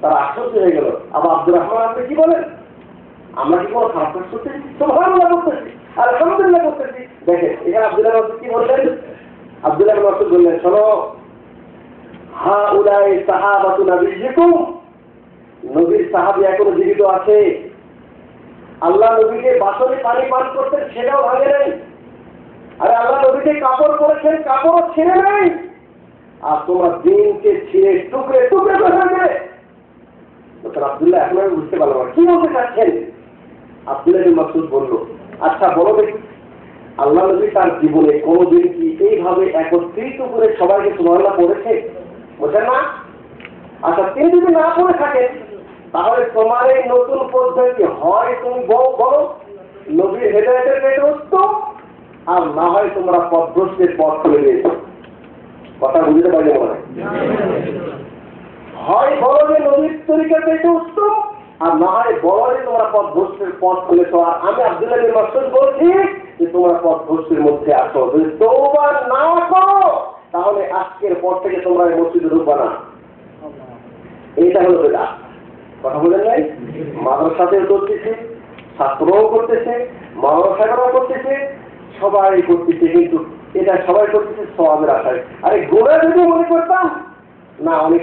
তারা আশ্বস্ত হয়ে গেল। আবার আব্দুর রহমান আপনি কি বলেন? আমরা কি কোনো খারাপ কাজ করতেছি? সুবহানাল্লাহ করতেছি, আলহামদুলিল্লাহ করতেছি। দেখেন এখানে আব্দুল্লাহ বিন মাসউদ কি বললেন? আব্দুল্লাহ বিন মাসউদ বললেন শোনো, হাউলাই সাহাবাতু নবিয়্যিকুম, নবীর সাহাবী এখনো জীবিত আছে। আল্লাহ নবীকে বাসনে পানি পান করতেন, সেটাও ভাঙে নাই। আরে আল্লাহ নবীকে কাপড় পরেছেন, কাপড়ও ছিঁড়ে নাই। আর তোমার দিনকে ছিঁড়ে টুকরে টুকরে করে দেবে। আব্দুল্লাহ এখন আমি বুঝতে পারলাম না কি বলতে চাচ্ছেন। আব্দুল্লাহ বিন মাসউদ বলল আচ্ছা বলো দেখি, আল্লাহ নবী তার জীবনে কোনোদিন কি এইভাবে একত্রিত করে সবাইকে সুবহানাল্লাহ পড়েছে? বুঝলেন না? আচ্ছা তিনি যদি না পড়ে থাকেন তাহলে তোমার এই নতুন পদ্ধতি হয় তুমি বলো নবীর হেদায়েতের পেটে উত্তম, আর না হয় তোমরা পথভ্রষ্টের পথ খুলে দিয়েছ। কথা বুঝতে পারি মনে হয় বলো যে নবীর তরিকার পেটে উত্তম, আর না হয় বলো যে তোমরা পথভ্রষ্টের পথ খুলেছ। আর আমি আব্দুল্লাহ বিন মাসউদ বলছি যে তোমরা পথভ্রষ্টের মধ্যে আসো। যদি তওবা না করো তাহলে আজকের পর থেকে তোমরা এই মসজিদে ঢুকবা না। এইটা হলো বেদাত। কথা বলেন নাই? মাদ্রাসাতেও করতেছে, ছাত্রও করতেছে, মাদ্রাসাটাও করতেছে, সবাই করতেছে, কিন্তু এটা সবাই করতেছে সওয়াবের আশায়। আরে গুনাহ যদি মনে করতাম না অনেক